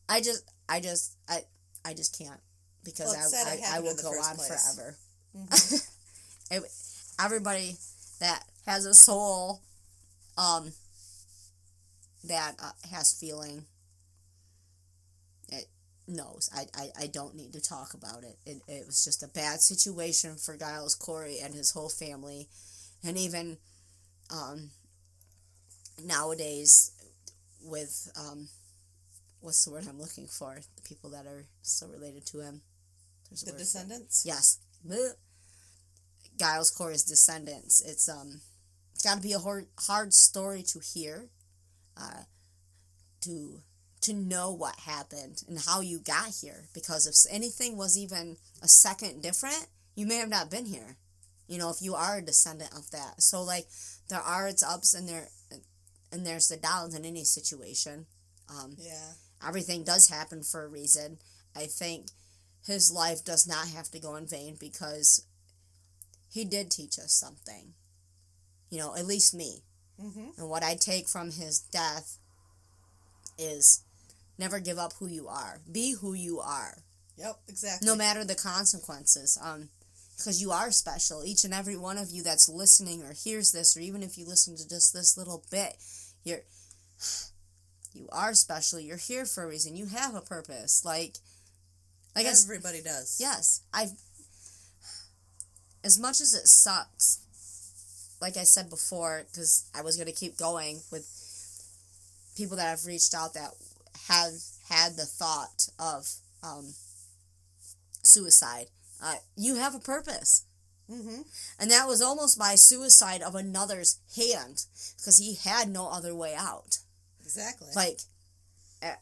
Speaker 1: I just can't, because I will go on forever. Mm-hmm. Everybody that has a soul, that has feeling, it knows. I don't need to talk about it. It was just a bad situation for Giles Corey and his whole family, and even nowadays with what's the word I'm looking for? The people that are still related to him. There's
Speaker 2: the descendants?
Speaker 1: Yes. Giles Corey's descendants. It's got to be a hard story to hear, to know what happened and how you got here. Because if anything was even a second different, you may have not been here. You know, if you are a descendant of that. So, like, there are its ups and there's the downs in any situation. Everything does happen for a reason. I think his life does not have to go in vain, because he did teach us something. You know, at least me. Mm-hmm. And what I take from his death is never give up who you are. Be who you are.
Speaker 2: Yep, exactly.
Speaker 1: No matter the consequences. Because you are special. Each and every one of you that's listening or hears this, or even if you listen to just this little bit, you are special. You're here for a reason. You have a purpose. Like
Speaker 2: everybody does.
Speaker 1: Yes. As much as it sucks, like I said before, because I was going to keep going with people that have reached out that have had the thought of suicide. You have a purpose. Mm-hmm. And that was almost by suicide of another's hand, because he had no other way out.
Speaker 2: Exactly.
Speaker 1: Like, that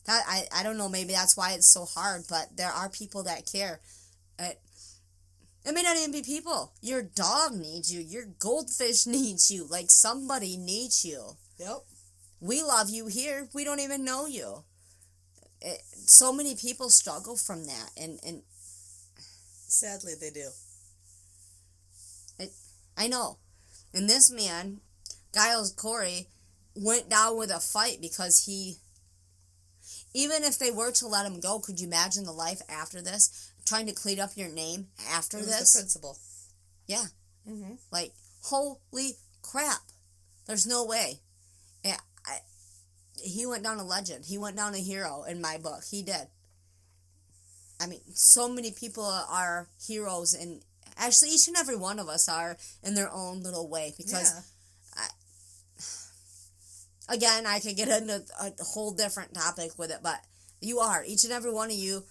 Speaker 1: I don't know, maybe that's why it's so hard, but there are people that care. It may not even be people. Your dog needs you. Your goldfish needs you. Like, somebody needs you.
Speaker 2: Yep.
Speaker 1: We love you here. We don't even know you. So many people struggle from that, and
Speaker 2: sadly they do.
Speaker 1: I know. And this man, Giles Corey, went down with a fight, because even if they were to let him go, could you imagine the life after this? Trying to clean up your name after this?
Speaker 2: It was the principal.
Speaker 1: Yeah. Mm-hmm. Like, holy crap. There's no way. Yeah, he went down a legend. He went down a hero in my book. He did. I mean, so many people are heroes, and actually each and every one of us are in their own little way, because again, I could get into a whole different topic with it, but you are. Each and every one of you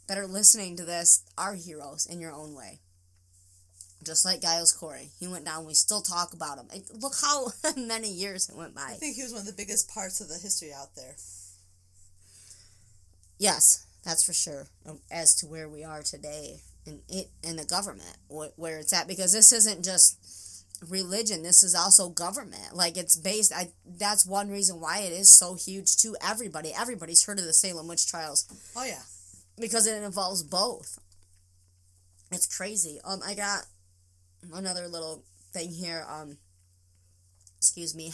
Speaker 1: that are listening to this are heroes in your own way. Just like Giles Corey. He went down. We still talk about him. Look how many years it went by.
Speaker 2: I think he was one of the biggest parts of the history out there.
Speaker 1: Yes, that's for sure. As to where we are today in the government, where it's at. Because this isn't just religion. This is also government. Like, it's based... that's one reason why it is so huge to everybody. Everybody's heard of the Salem witch trials.
Speaker 2: Oh, yeah.
Speaker 1: Because it involves both. It's crazy. I got another little thing here.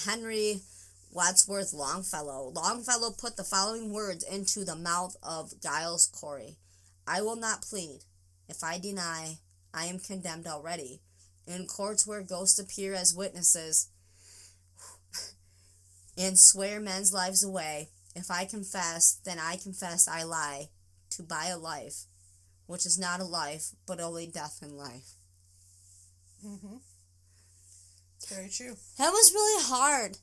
Speaker 1: Henry Wadsworth Longfellow. Longfellow put the following words into the mouth of Giles Corey. I will not plead. If I deny, I am condemned already. In courts where ghosts appear as witnesses and swear men's lives away, if I confess, then I confess I lie to buy a life, which is not a life, but only death in life. Mm-hmm.
Speaker 2: Very true.
Speaker 1: That was really hard.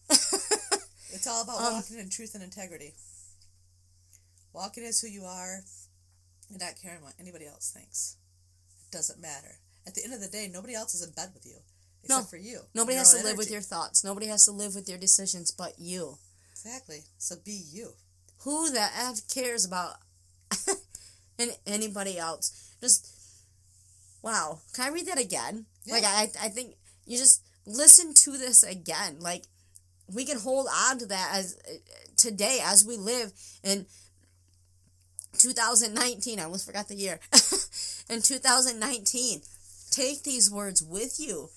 Speaker 2: It's all about walking in truth and integrity. Walking as who you are and not caring what anybody else thinks. It doesn't matter. At the end of the day, nobody else is in bed with you except for you.
Speaker 1: Nobody has to live with your thoughts. Nobody has to live with your decisions but you.
Speaker 2: Exactly. So be you.
Speaker 1: Who the F cares about anybody else? Just, wow. Can I read that again? Yeah. Like, I think you just listen to this again. Like, we can hold on to that as today as we live in 2019. I almost forgot the year. In 2019. Take these words with you.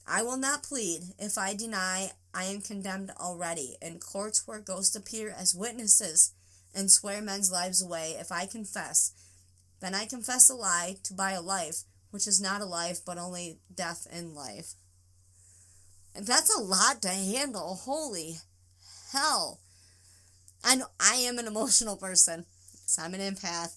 Speaker 1: I will not plead. If I deny, I am condemned already. In courts where ghosts appear as witnesses and swear men's lives away, if I confess, then I confess a lie to buy a life, which is not a life, but only death in life. And that's a lot to handle. Holy hell. I know I am an emotional person, so I'm an empath.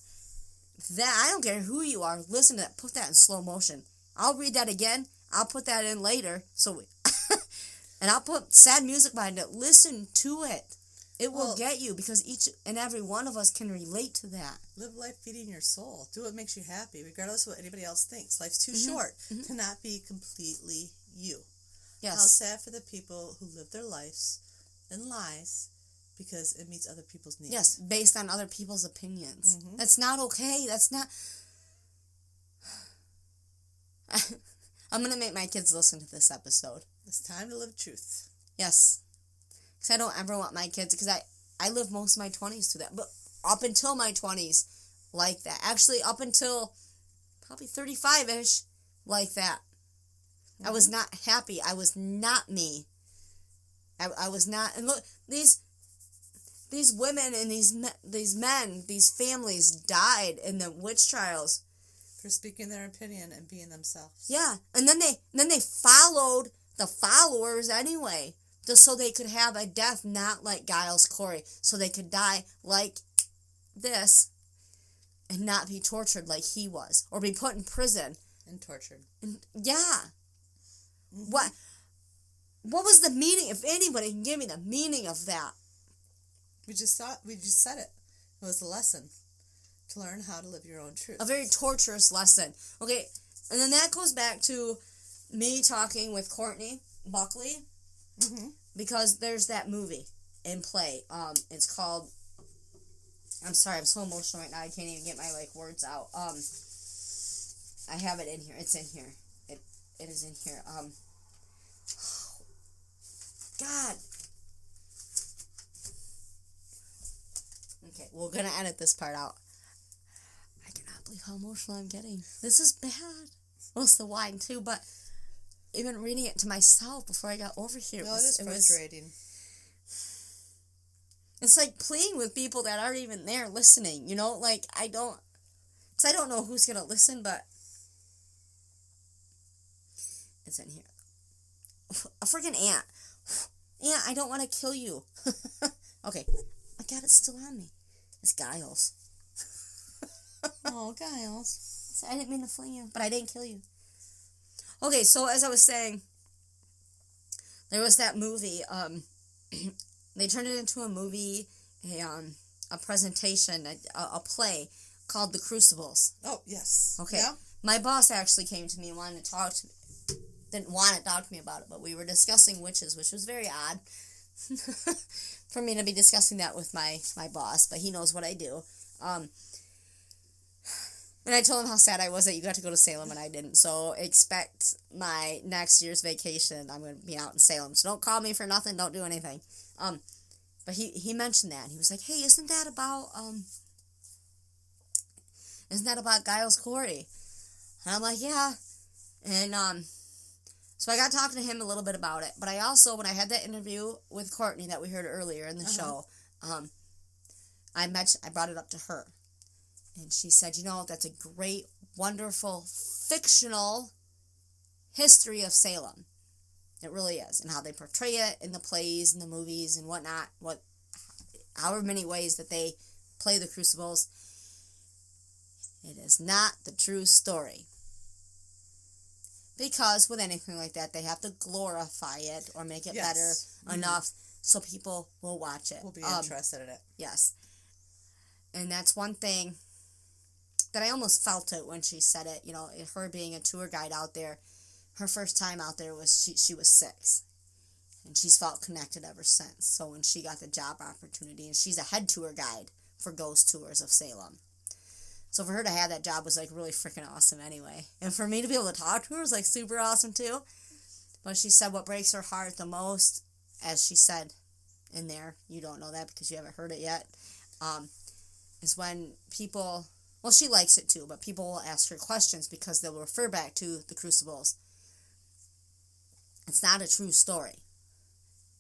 Speaker 1: That, I don't care who you are, listen to that. Put that in slow motion. I'll read that again. I'll put that in later. And I'll put sad music behind it. Listen to it. It will get you because each and every one of us can relate to that.
Speaker 2: Live life feeding your soul. Do what makes you happy, regardless of what anybody else thinks. Life's too short to not be completely you. Yes. How sad for the people who live their lives in lies because it meets other people's needs.
Speaker 1: Yes, based on other people's opinions. Mm-hmm. That's not okay. That's not... I'm going to make my kids listen to this episode.
Speaker 2: It's time to live truth.
Speaker 1: Yes. Because I don't ever want my kids... Because I lived most of my 20s through that. But up until my 20s, like that. Actually, up until probably 35-ish, like that. I was not happy. I was not me. I was not... And look, these women and these men, these families died in the witch trials.
Speaker 2: For speaking their opinion and being themselves.
Speaker 1: Yeah. And then they followed the followers anyway. Just so they could have a death not like Giles Corey. So they could die like this and not be tortured like he was. Or be put in prison.
Speaker 2: And tortured.
Speaker 1: Yeah. Mm-hmm. What was the meaning? If anybody can give me the meaning of that.
Speaker 2: We just said it. It was a lesson to learn how to live your own truth.
Speaker 1: A very torturous lesson. Okay, and then that goes back to me talking with Courtney Buckley, because there's that movie in play. It's called. I'm sorry, I'm so emotional right now. I can't even get my words out. I have it in here. It's in here. It is in here. God. Okay, we're gonna edit this part out. I cannot believe how emotional I'm getting. This is bad. Well, it's the wine too, but even reading it to myself before I got over here,
Speaker 2: it is frustrating.
Speaker 1: It's like pleading with people that aren't even there listening. You know, I don't know who's gonna listen, but it's in here. A freaking ant. Ant, I don't want to kill you. Okay. I got it still on me. It's Giles.
Speaker 2: Oh, Giles.
Speaker 1: I didn't mean to fling you, but I didn't kill you. Okay, so as I was saying, there was that movie. They turned it into a movie, a presentation, a play called The Crucibles.
Speaker 2: Oh, yes.
Speaker 1: Okay.
Speaker 2: Yeah.
Speaker 1: My boss actually came to me and wanted to talk to me. Didn't want to talk to me about it, but we were discussing witches, which was very odd. For me to be discussing that with my boss, but he knows what I do. And I told him how sad I was that you got to go to Salem and I didn't. So expect my next year's vacation. I'm going to be out in Salem. So don't call me for nothing. Don't do anything. But he mentioned that. And he was like, hey, isn't that about Giles Corey? And I'm like, yeah. And so I got talking to him a little bit about it. But I also, when I had that interview with Courtney that we heard earlier in the show, I brought it up to her. And she said, that's a great, wonderful, fictional history of Salem. It really is. And how they portray it in the plays and the movies and whatnot. However many ways that they play the Crucibles. It is not the true story. Because with anything like that, they have to glorify it or make it better enough so people will watch it.
Speaker 2: Will be interested in it.
Speaker 1: Yes. And that's one thing that I almost felt it when she said it. You know, her being a tour guide out there, her first time out there was she was 6. And she's felt connected ever since. So when she got the job opportunity, and she's a head tour guide for Ghost Tours of Salem. So for her to have that job was, like, really freaking awesome anyway. And for me to be able to talk to her was, like, super awesome too. But she said what breaks her heart the most, as she said in there, you don't know that because you haven't heard it yet, is when people, well, she likes it too, but people will ask her questions because they'll refer back to the crucibles. It's not a true story.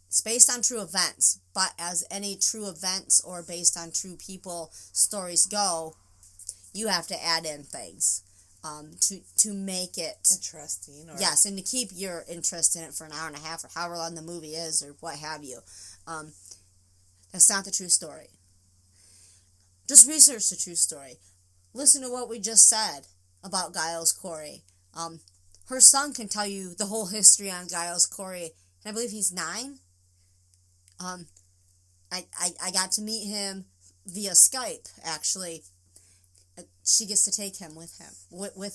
Speaker 1: It's based on true events, but as any true events or based on true people stories go, you have to add in things to make it
Speaker 2: interesting. Or...
Speaker 1: Yes, and to keep your interest in it for an hour and a half or however long the movie is or what have you. That's not the true story. Just research the true story. Listen to what we just said about Giles Corey. Her son can tell you the whole history on Giles Corey, and I believe he's 9. I got to meet him via Skype, actually. She gets to take him with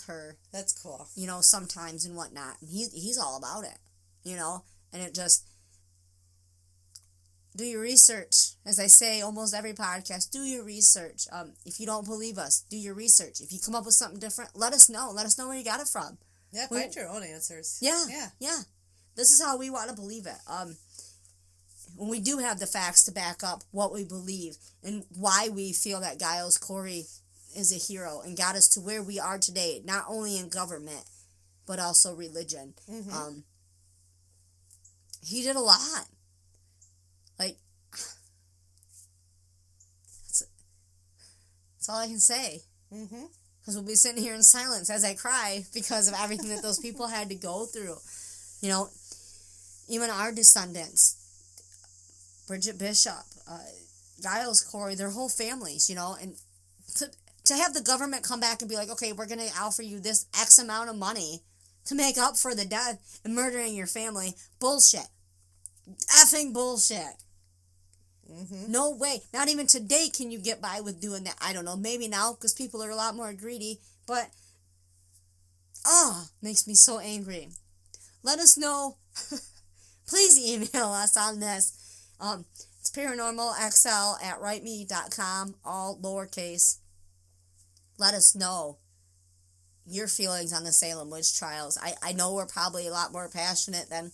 Speaker 1: her.
Speaker 2: That's cool.
Speaker 1: You know, sometimes and whatnot. And he's all about it, you know. And it just, do your research. As I say almost every podcast, do your research. If you don't believe us, do your research. If you come up with something different, let us know. Let us know where you got it from.
Speaker 2: Yeah, find your own answers.
Speaker 1: Yeah. This is how we want to believe it. When we do have the facts to back up what we believe and why we feel that Giles Corey is a hero and got us to where we are today, not only in government, but also religion. Mm-hmm. He did a lot. Like, that's all I can say. Mm-hmm. Because we'll be sitting here in silence as I cry because of everything that those people had to go through. You know, even our descendants, Bridget Bishop, Giles Corey, their whole families, you know, and to have the government come back and be like, okay, we're going to offer you this X amount of money to make up for the death and murdering your family. Bullshit. Effing bullshit. Mm-hmm. No way. Not even today can you get by with doing that. I don't know. Maybe now because people are a lot more greedy. But, makes me so angry. Let us know. Please email us on this. It's paranormalxl@writeme.com, all lowercase. Let us know your feelings on the Salem witch trials. I know we're probably a lot more passionate than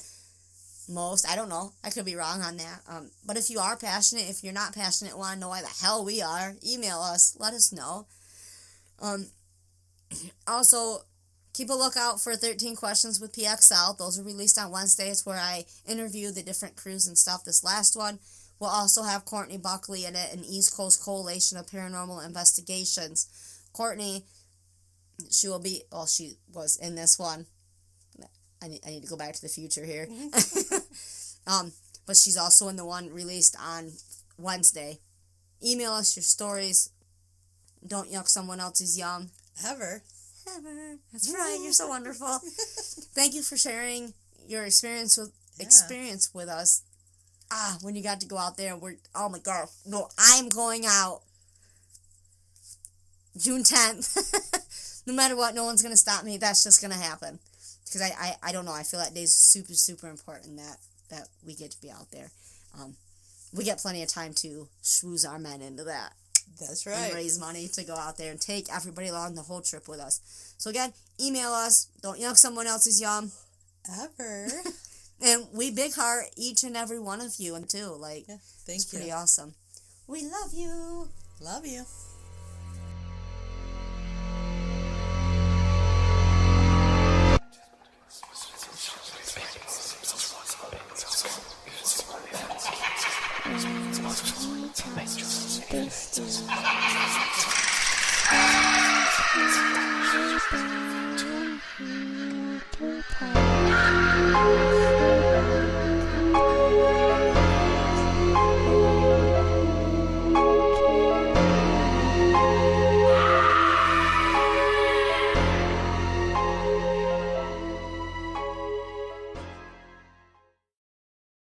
Speaker 1: most. I don't know. I could be wrong on that. But if you are passionate, if you're not passionate and want to know why the hell we are, email us. Let us know. Also, keep a lookout for 13 Questions with PXL. Those are released on Wednesdays where I interview the different crews and stuff. This last one will also have Courtney Buckley in it, an East Coast Coalition of Paranormal Investigations. Courtney, she was in this one. I need to go back to the future here. Mm-hmm. But she's also in the one released on Wednesday. Email us your stories. Don't yuck someone else's yum.
Speaker 2: Ever.
Speaker 1: That's right. You're so wonderful. Thank you for sharing your experience with us. When you got to go out there, oh my God. No, I'm going out June 10th. No matter what, no one's going to stop me. That's just going to happen. Because I don't know. I feel that day's super, super important that we get to be out there. We get plenty of time to schmooze our men into that.
Speaker 2: That's right.
Speaker 1: And raise money to go out there and take everybody along the whole trip with us. So again, email us. Don't yuck someone else's yum.
Speaker 2: Ever.
Speaker 1: And we big heart each and every one of you, and too. Like,
Speaker 2: thank you.
Speaker 1: It's pretty awesome. We love you.
Speaker 2: Love you.
Speaker 3: This is